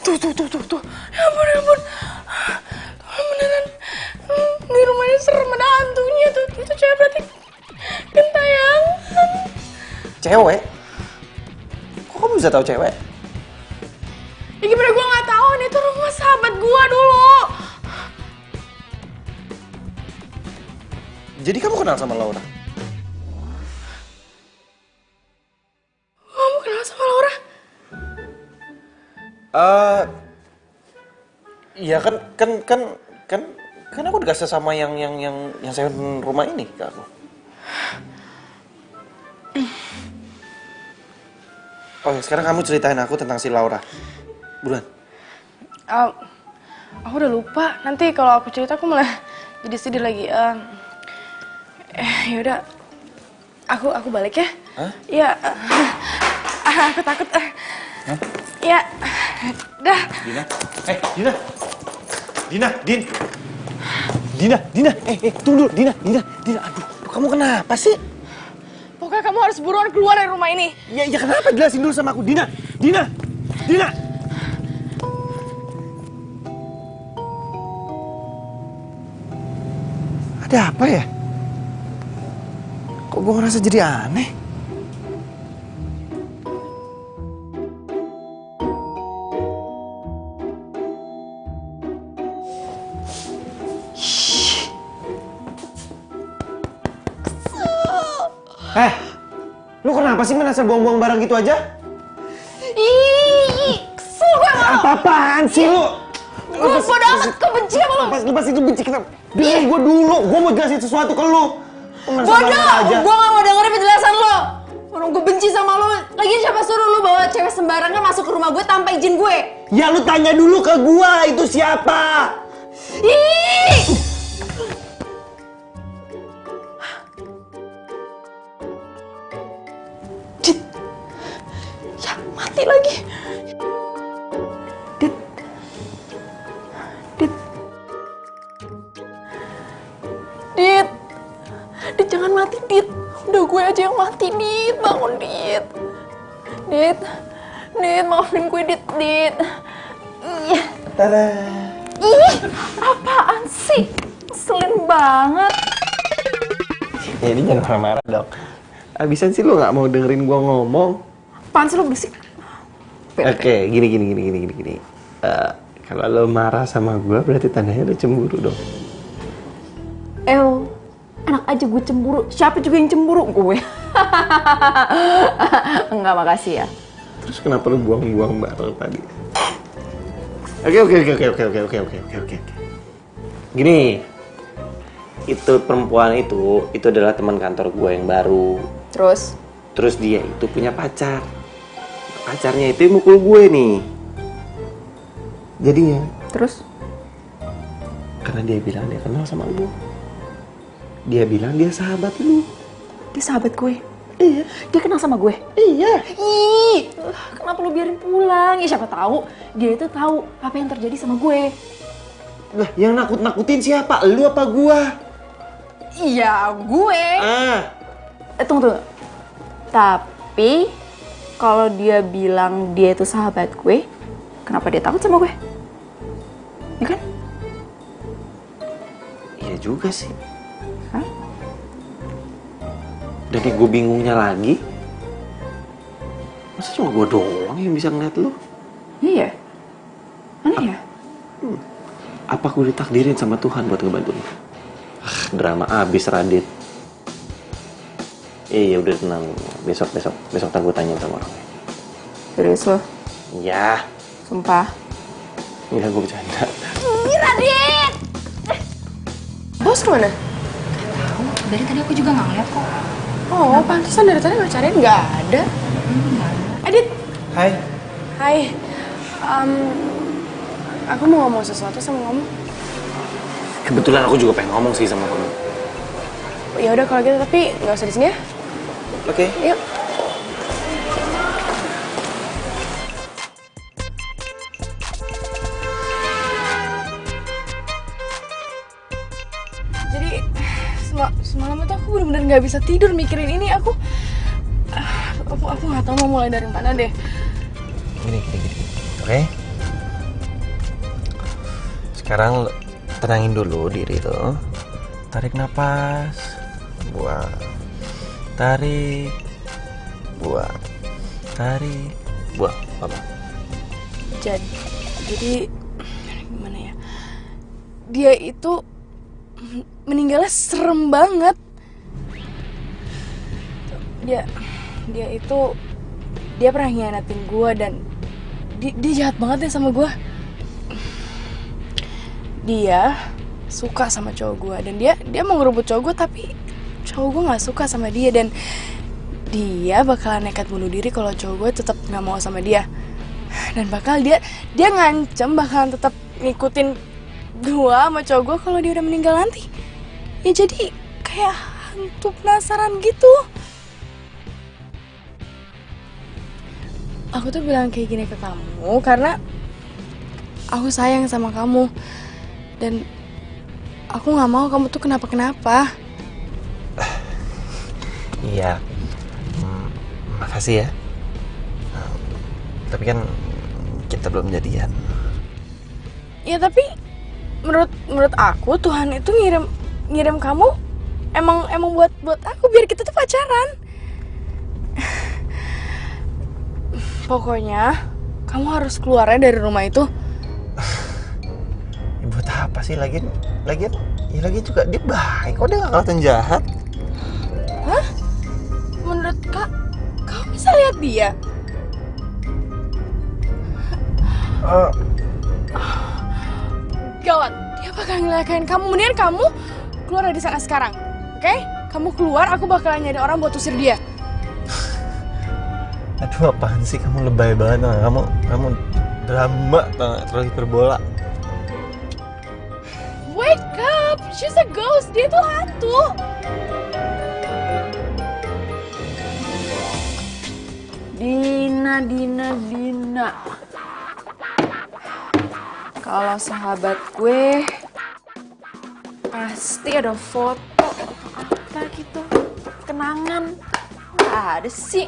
Tuh. Ya ampun. Beneran. Di rumahnya serem, ada hantunya tuh. Itu cewek berarti gentayangan. Cewek? Kok kamu bisa tahu cewek? Ya gimana gue gak tahu, nih itu rumah sahabat gue dulu. Jadi kamu kenal sama Laura? Kamu kenal sama Laura? Iya kan aku dikasih sama yang sewa rumah ini ke aku. Oke, sekarang kamu ceritain aku tentang si Laura. Buruan. Aku udah lupa. Nanti kalau aku cerita aku malah jadi sedih lagi. Yaudah, aku balik ya. Hah? Ya, aku takut. Hah? Ya, dah. Dina, tunggu dulu, Dina, aduh, kamu kenapa sih? Pokoknya kamu harus buruan keluar dari rumah ini. Ya kenapa, jelasin dulu sama aku, Dina. Ada apa ya? Kok gue ngerasa jadi aneh? Lu kenapa sih merasa buang-buang barang gitu aja? Kesel gue sama lo. Apa-apaan sih lu? Gue bodo amat, kebenci sama lo. Lepas itu benci kenapa? Dengerin gue dulu, gue mau jelasin sesuatu ke lu. Bodoh, gue gak mau dengerin penjelasan lo. Orang gue benci sama lo. Lagian siapa suruh lo bawa cewek sembarangan masuk ke rumah gue tanpa izin gue? Ya lu tanya dulu ke gue, itu siapa? Ya mati lagi. Dit, jangan mati, Dit. Udah gue aja yang mati, Dit. Bangun, Dit. Dit, maafin gue, Dit. Iya. Tada. Ih, apaan sih? Ngeselin banget. Ya ini jangan marah-marah dong. Abisan sih lu gak mau dengerin gua ngomong. Apaan sih lo berisik? Oke, gini. Kalau lo marah sama gua berarti tandanya lo cemburu dong. Enak aja gue cemburu. Siapa juga yang cemburu? Gue. Enggak, makasih ya. Terus kenapa lo buang-buang barang tadi? Oke. Gini, itu perempuan itu adalah teman kantor gue yang baru. Terus dia itu punya pacar. Pacarnya itu mukul gue nih. Jadinya. Terus? Karena dia bilang dia kenal sama lu. Dia bilang dia sahabat lu. Dia sahabat gue. Iya. Dia kenal sama gue. Iya. Ih, kenapa lu biarin pulang? Ya siapa tahu dia itu tahu apa yang terjadi sama gue. Lah, yang nakut-nakutin siapa? Lu apa gua? Iya, gue. Tunggu. Tapi kalau dia bilang dia itu sahabat gue, kenapa dia takut sama gue? Ya kan? Iya juga sih. Hah? Jadi gue bingungnya lagi. Masa cuma gue doang yang bisa ngeliat lu? Iya. Mana ya? Apa gue ditakdirin sama Tuhan buat ngebantu lu? Drama abis, Radit. Iya udah tenang. Besok tak gue tanya sama orangnya. Serius lo? Iya. Sumpah. Enggak, gue bercanda. Radit! Bos kemana? Dari tadi aku juga nggak ngeliat kok. Oh, pantesan dari tadi cariin nggak ada. Adit. Hai. Hai. Aku mau ngomong sesuatu sama kamu. Kebetulan aku juga pengen ngomong sih sama kamu. Ya udah kalau gitu, tapi nggak usah di sini ya. Oke. Yuk. Jadi semalam itu aku benar-benar nggak bisa tidur mikirin ini. Aku nggak tahu mau mulai dari mana deh. Gini. Oke? Sekarang tenangin dulu diri lo. Tarik napas. Buang. Tarik. Buang. Tarik. Buang. Apa? Jadi gimana ya? Dia itu meninggalnya serem banget. Dia pernah ngianatin gue dan dia jahat banget ya sama gue. Dia suka sama cowok gue dan dia mau ngerebut cowok gue, tapi cowok gue nggak suka sama dia dan dia bakalan nekat bunuh diri kalau cowok gue tetap nggak mau sama dia, dan bakal dia ngancem bakalan tetap ngikutin gue sama cowok gue kalau dia udah meninggal nanti. Ya jadi kayak hantu penasaran gitu. Aku tuh bilang kayak gini ke kamu karena aku sayang sama kamu dan aku nggak mau kamu tuh kenapa-kenapa. Iya. Makasih ya. Tapi kan kita belum jadian. Ya tapi menurut aku Tuhan itu ngirim kamu emang buat aku biar kita tuh pacaran. Pokoknya kamu harus keluarnya dari rumah itu. Buat apa sih lagian juga dia baik kok, dia gak kelihatan jahat. Hah? Menurut kamu bisa lihat dia? Gawat, dia bakal ngelakain kamu. Mendingan kamu keluar dari sana sekarang, oke? Kamu keluar, aku bakalan nyari orang buat usir dia. Aduh, apaan sih kamu, lebay banget. Kamu drama, terlalu hiperbola. Wake up, she's a ghost. Dia tuh hantu. Dina. Kalau sahabat gue pasti ada foto apa gitu, kenangan. Nggak ada sih.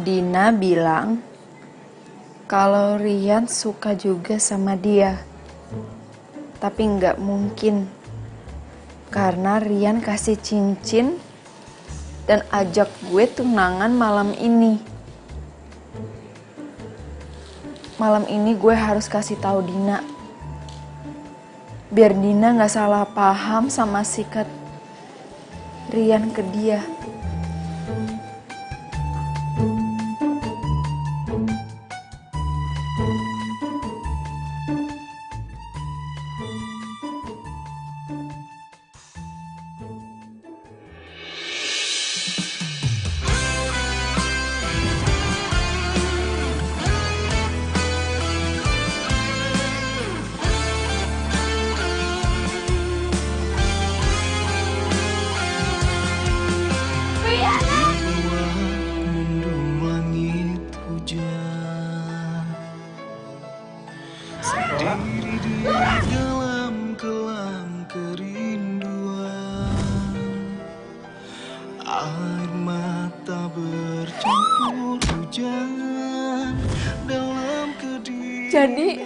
Dina bilang kalau Rian suka juga sama dia. Tapi nggak mungkin. Karena Rian kasih cincin dan ajak gue tunangan malam ini. Malam ini gue harus kasih tahu Dina. Biar Dina nggak salah paham sama sikap Rian ke dia. Dalam kelam kerinduan, air mata bercampur hujan dalam kediaman. Jadi,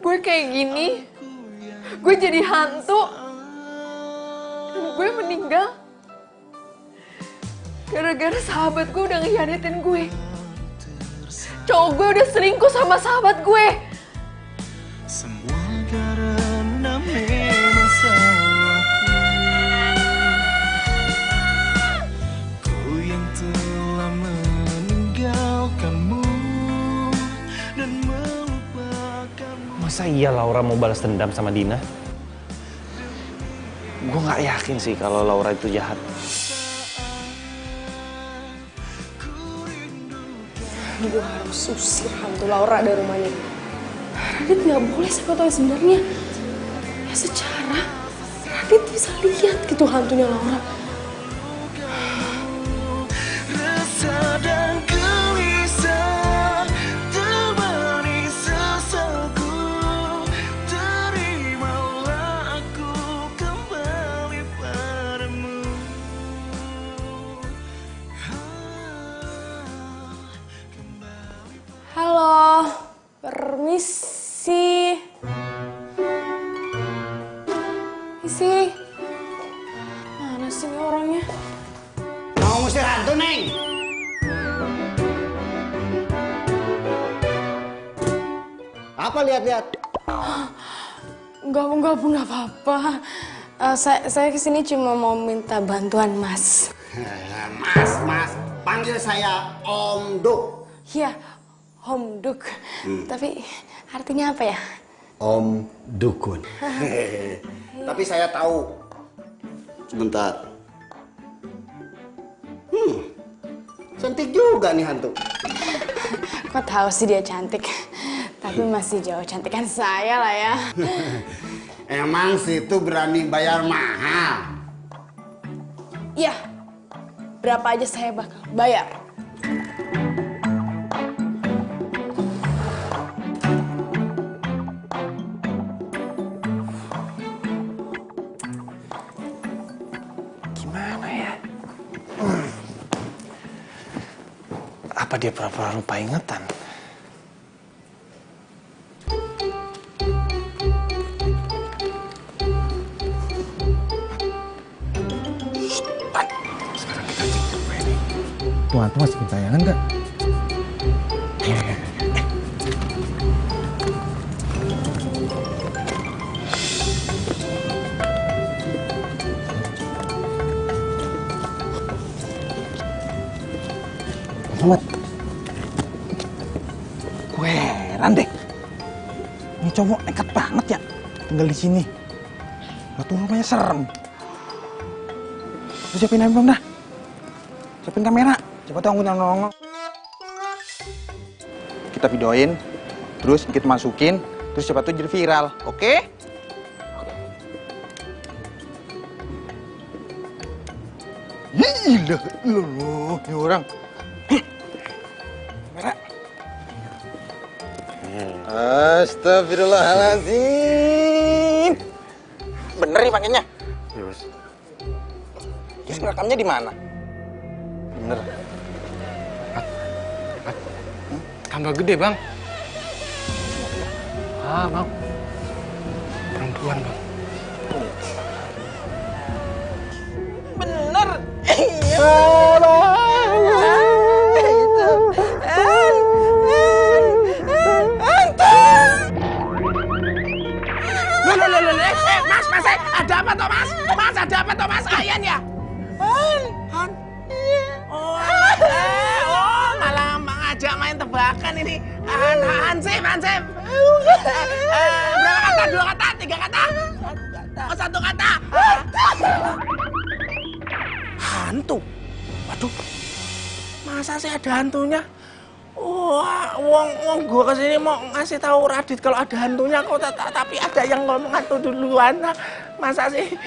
gue kayak gini, gue jadi hantu, dan gue meninggal gara-gara sahabat gue udah ngehianatin gue. Cowok gue udah selingkuh sama sahabat gue. Semua karena memang salahku, ku yang telah meninggalkanmu dan melupakanmu. Masa iya Laura mau balas dendam sama Dina? Gue nggak yakin sih kalau Laura itu jahat. Gue harus usir hantu Laura dari rumah ini. Radit nggak boleh siapa tahu yang sebenarnya. Ya secara Radit bisa lihat gitu hantunya Laura. Rasa dan gelisah temani sesalku, terimalah aku kembali padamu. Halo, permisi. Isi. Mana sih ini orangnya? Mau ngusir hantu, Neng? Apa lihat-lihat? Enggak apa-apa. Saya kesini cuma mau minta bantuan Mas. Mas, panggil saya Om Duk. Iya, Om Duk. Tapi artinya apa ya? Om Dukun. Tapi saya tahu. Sebentar. Cantik juga nih hantu. Kok tahu sih dia cantik? Tapi masih jauh cantikan saya lah ya. Emang situ berani bayar mahal? Iya, berapa aja saya bakal bayar. Gimana ya? Apa dia pura-pura lupa ingatan? Sekarang kita cek coba ini. Tuh, hantu masih kentayangan nggak? Muhammad, gue heran deh. Ini cowok nekat banget ya tinggal di sini. Waktu rumahnya serem. Lu siapin handphone dah. Siapin kamera. Siapa tahu ngundang nongol. Kita videoin, terus kita masukin, terus siapa tuh jadi viral, oke? Gila, lu ini orang. Kamera. Astagfirullahaladzim. Bener nih pakainya. Terus ngerekamnya di mana? Bener. Tambah gede, Bang. Bang. Perempuan, Bang. Bener. Mas, Ada apa toh mas? Mas ada apa toh mas? Ayan ya? Han. Oh, malah ngajak main tebakan ini. Hansip. Berapa kata? 2 kata? 3 kata? Oh, 1 kata. Hantu? Waduh, masa sih ada hantunya? Wah, wong gua kesini mau ngasih tahu Radit kalau ada hantunya kok, tapi ada yang ngomong hantu duluan. Masa sih?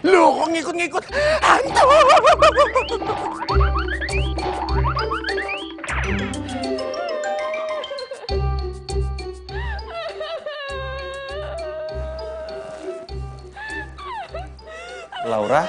Loh, kok ngikut-ngikut hantu? Laura?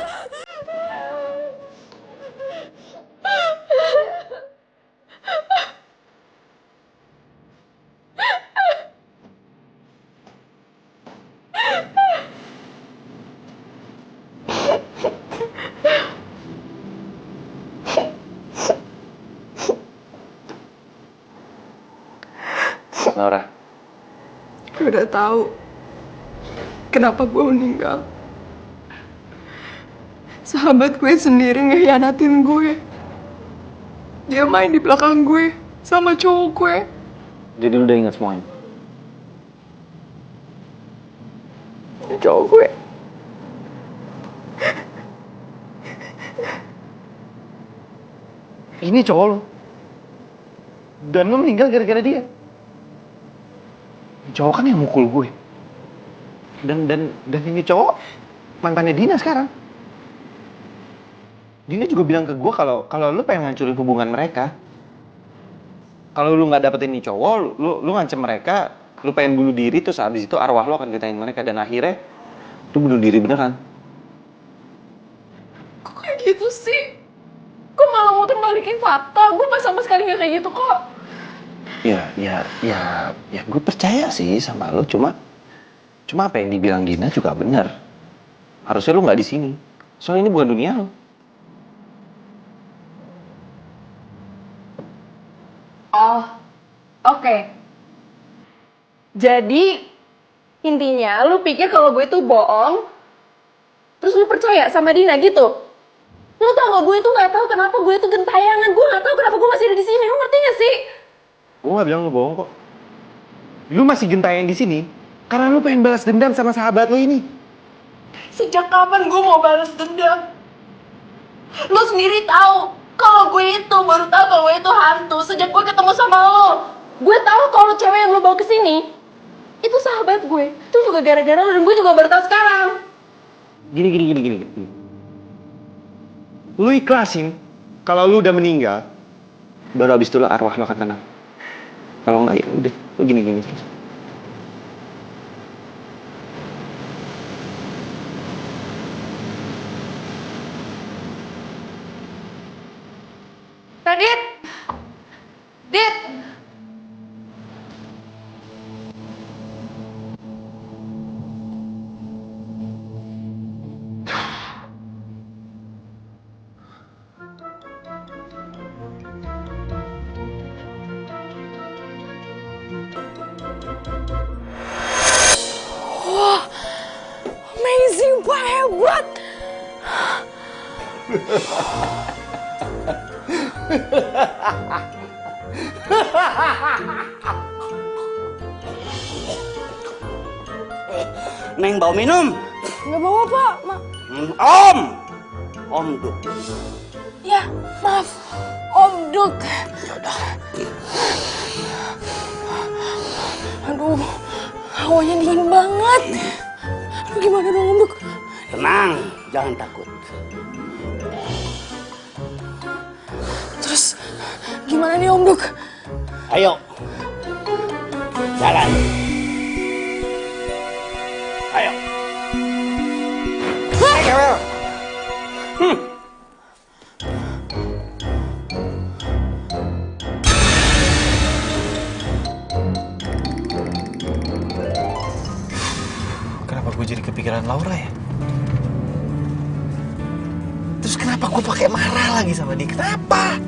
Laura. Gue udah tahu kenapa gue meninggal. Sahabat gue sendiri ngehianatin gue. Dia main di belakang gue sama cowok gue. Jadi lu udah ingat semuanya? Cowok gue. Ini cowok lu. Dan lu meninggal gara-gara dia. Cowok kan yang mukul gue. Dan ini cowok mantannya Dina sekarang. Dina juga bilang ke gue kalau lu pengen ngancurin hubungan mereka. Kalau lu nggak dapetin ini cowok, lu ngancem mereka, lu pengen bunuh diri, terus habis itu arwah lu akan ngetain mereka, dan akhirnya lu bunuh diri beneran. Kok kayak gitu sih? Kok malah mau terbalikin fakta? Gue sama sekali nggak kayak gitu kok. Ya, gue percaya sih sama lo. Cuma apa yang dibilang Dina juga benar. Harusnya lo nggak di sini. Soalnya ini bukan dunia lo. Oh, oke. Jadi intinya lu pikir kalau gue tuh bohong, terus lu percaya sama Dina gitu? Lu tau gak, gue tuh nggak tahu kenapa gue tuh gentayangan. Gue nggak tahu kenapa gue masih ada di sini. Lu ngerti gak sih? Gue gak bilang lu bohong kok. Lu masih gentayangan di sini karena lu pengen balas dendam sama sahabat lu ini. Sejak kapan gue mau balas dendam? Lu sendiri tahu kalau gue itu baru tahu kalau gue itu hantu sejak gue ketemu sama lo. Gue tahu kalau cewek yang lo bawa ke sini itu sahabat gue. Itu juga gara-gara lo, dan gue juga baru tahu sekarang. Gini. Lu ikhlasin kalau lu udah meninggal, baru abis itu arwah lu akan tenang. Kalau enggak ya udah, lu gini. Radit! Dit! Wah, amazing, wah hebat. Neng bawa minum? Nggak bawa, Pak. Om Duk. Ya, maaf. Om Duk. Yaudah. Aduh, hawanya dingin banget. Aduh, gimana dong, Om Duk? Tenang, jangan takut. Terus, gimana nih, Om Duk? Ayo. Jalan. Ayo. Kenapa gue jadi kepikiran Laura ya? Terus kenapa gue pakai marah lagi sama dia? Kenapa?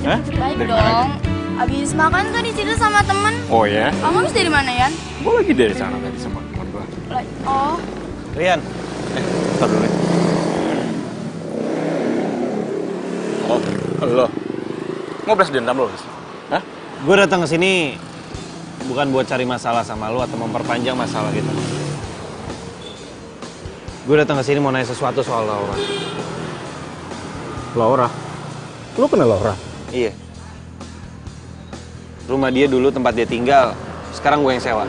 Hah? Baik Dari mana dong. Abis makan tuh di situ sama temen. Oh ya? Kamu habis dari mana, Yan? Gue lagi dari sana tadi sama teman gue. Oh, Rian, Ntar dulu nih. Oh, lo. Mau balas dendam lo? Hah? gue datang ke sini bukan buat cari masalah sama lu atau memperpanjang masalah gitu. Gue datang ke sini mau nanya sesuatu soal Laura. Laura? Lu kenal Laura? Iya. Rumah dia dulu tempat dia tinggal, sekarang gue yang sewa.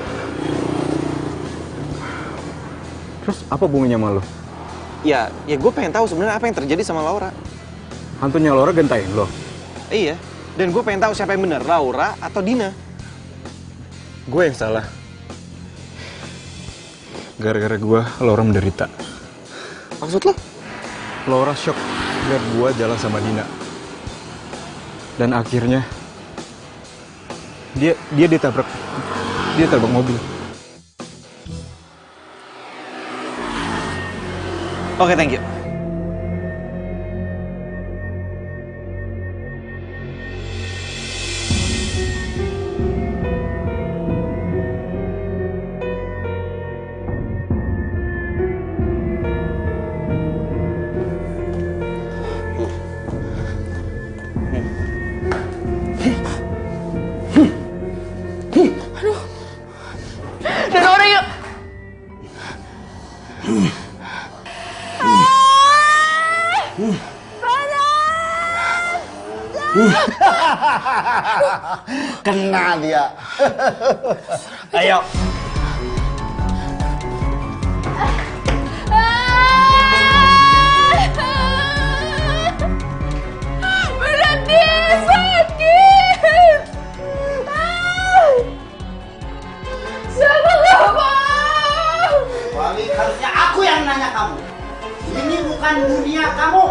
Terus apa hubungannya sama lu? Ya gue pengen tahu sebenarnya apa yang terjadi sama Laura. Hantunya Laura gentain lo? Iya, dan gue pengen tahu siapa yang benar, Laura atau Dina. Gue yang salah. Gara-gara gue, Laura menderita. Maksud lo? Laura shock lihat gue jalan sama Dina. Dan akhirnya dia ditabrak mobil. Oke, thank you. dan orang yuk. Kena dia. Ayo. Berhenti, sakit. Sama kamu. Wali, harusnya aku yang nanya kamu. Ini bukan dunia kamu.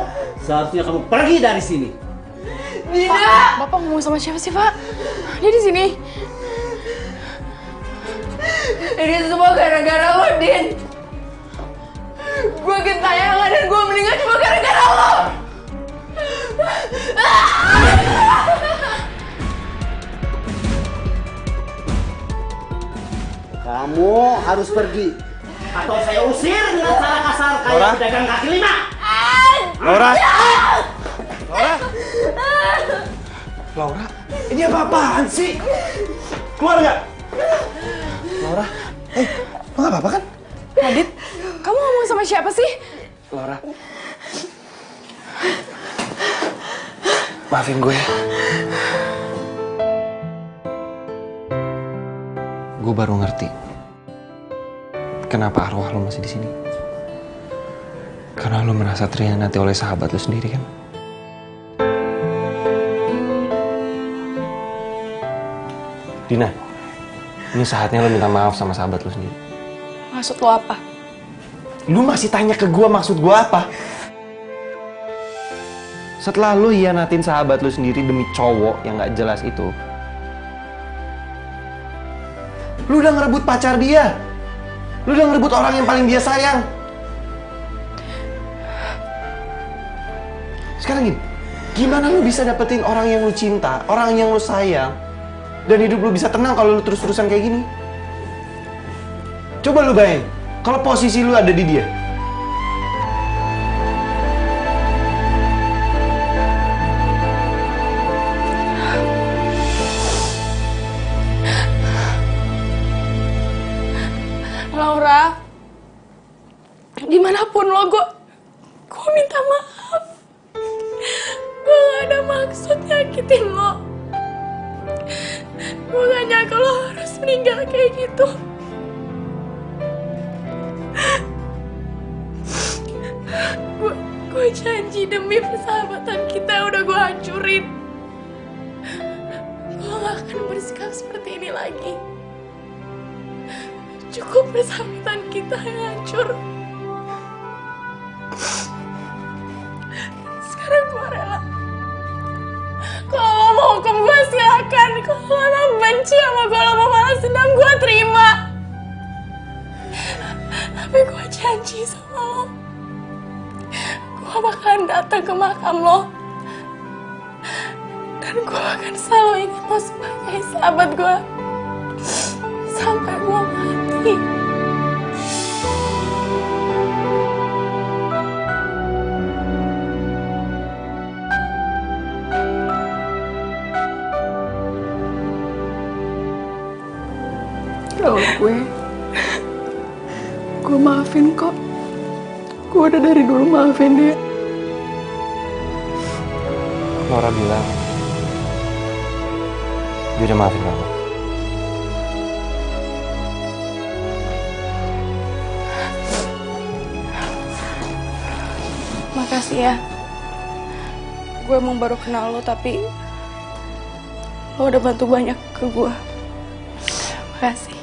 Seharusnya kamu pergi dari sini. Dina. Bapak ngomong sama siapa sih, Pak? Dia di sini. Ini semua gara-gara lo, Din. Gue gentayangan dan gue meninggal cuma gara-gara lo. Kamu harus pergi. Atau saya usir dengan cara kasar kayak pedagang kaki lima. Laura. Laura. Laura. Ini apa-apaan sih? Keluar nggak? Laura. Lo nggak apa-apa kan? Adit, kamu ngomong sama siapa sih? Laura. Maafin gue ya. Gue baru ngerti kenapa arwah lo masih di sini. Karena lo merasa terhianati oleh sahabat lo sendiri kan? Dina, ini saatnya lo minta maaf sama sahabat lo sendiri. Maksud lo apa? Lu masih tanya ke gue maksud gue apa? Setelah lu hianatin sahabat lu sendiri demi cowok yang gak jelas itu, lu udah ngerebut pacar dia. Lu udah ngerebut orang yang paling dia sayang. Sekarang gini, gimana lu bisa dapetin orang yang lu cinta, orang yang lu sayang, dan hidup lu bisa tenang kalau lu terus-terusan kayak gini? Coba lu bayangin, kalau posisi lu ada di dia. Laura, dimanapun lo, gue minta maaf. Gue gak ada maksud nyakitin lo. Gue gak nyangka lo harus meninggal kayak gitu. Gue janji demi persahabatan kita udah gue hancurin. Gue gak akan bersikap seperti ini lagi. Cukup persahabatan kita yang hancur. Sekarang gue rela. Kalau lo mau hukum gue silakan. Kalau lo benci sama gue, lo mau balas dendam, gue terima. Tapi gue janji sama lo, gue bakalan datang ke makam lo dan Dan gue akan selalu ingat lo sebagai sahabat gue. Sampai gue mati. Kalau gue maafin kok. Gue udah dari dulu maafin dia. Laura bilang dia udah maafin kamu. Makasih ya. Gue emang baru kenal lo, tapi lo udah bantu banyak ke gue. Makasih.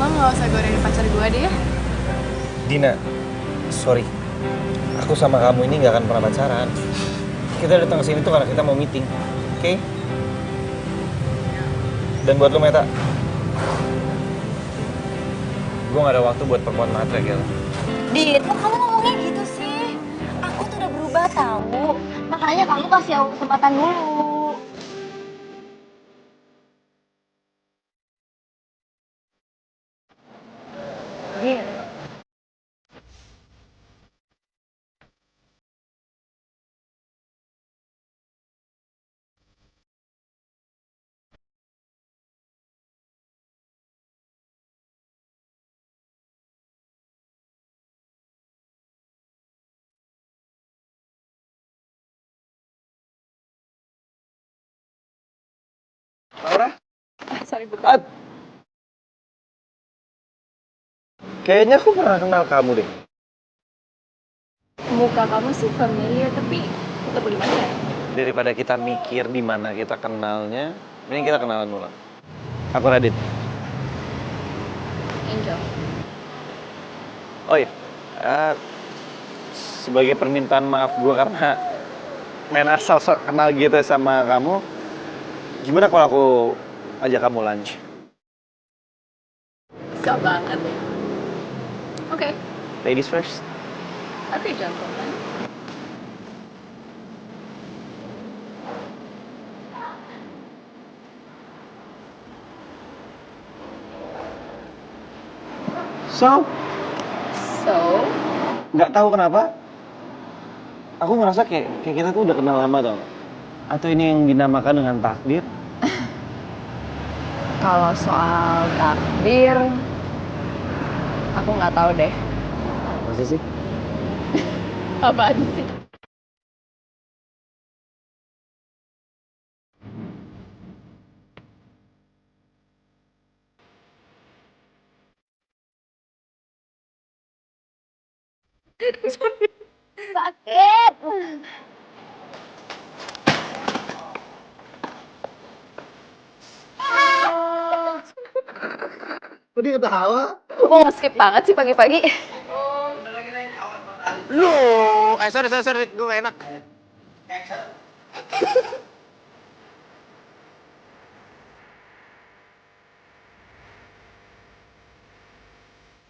Lo gak usah godain pacar gue deh ya. Dina, sorry. Aku sama kamu ini nggak akan pernah pacaran. Kita datang ke sini tuh karena kita mau meeting, oke? Dan buat lo Meta, gue gak ada waktu buat perempuan matre gitu. Dit, kok kamu ngomongnya gitu sih? Aku tuh udah berubah tahu. Makanya kamu kasih aku kesempatan dulu. Dit. Laura? Sorry, bukan. Kayaknya aku pernah kenal kamu deh. Muka kamu sih familiar, tapi ketemu di mana ya? Daripada kita mikir di mana kita kenalnya, mending kita kenalan dulu. Aku Radit. Angel. Oh iya, sebagai permintaan maaf gue karena main asal sok kenal gitu sama kamu, gimana kalau aku ajak kamu lunch? Gak banget ya. Oke. Ladies first. Oke, gentleman. So, Nggak tahu kenapa, aku ngerasa kayak kita tuh udah kenal lama tau gak? Atau ini yang dinamakan dengan takdir? kalau soal takdir, aku nggak tahu deh. Masa sih? Apaan sih? Sakit. Kok dia ketawa? Kok nge-skip banget sih pagi-pagi? Loh, sorry, gue gak enak.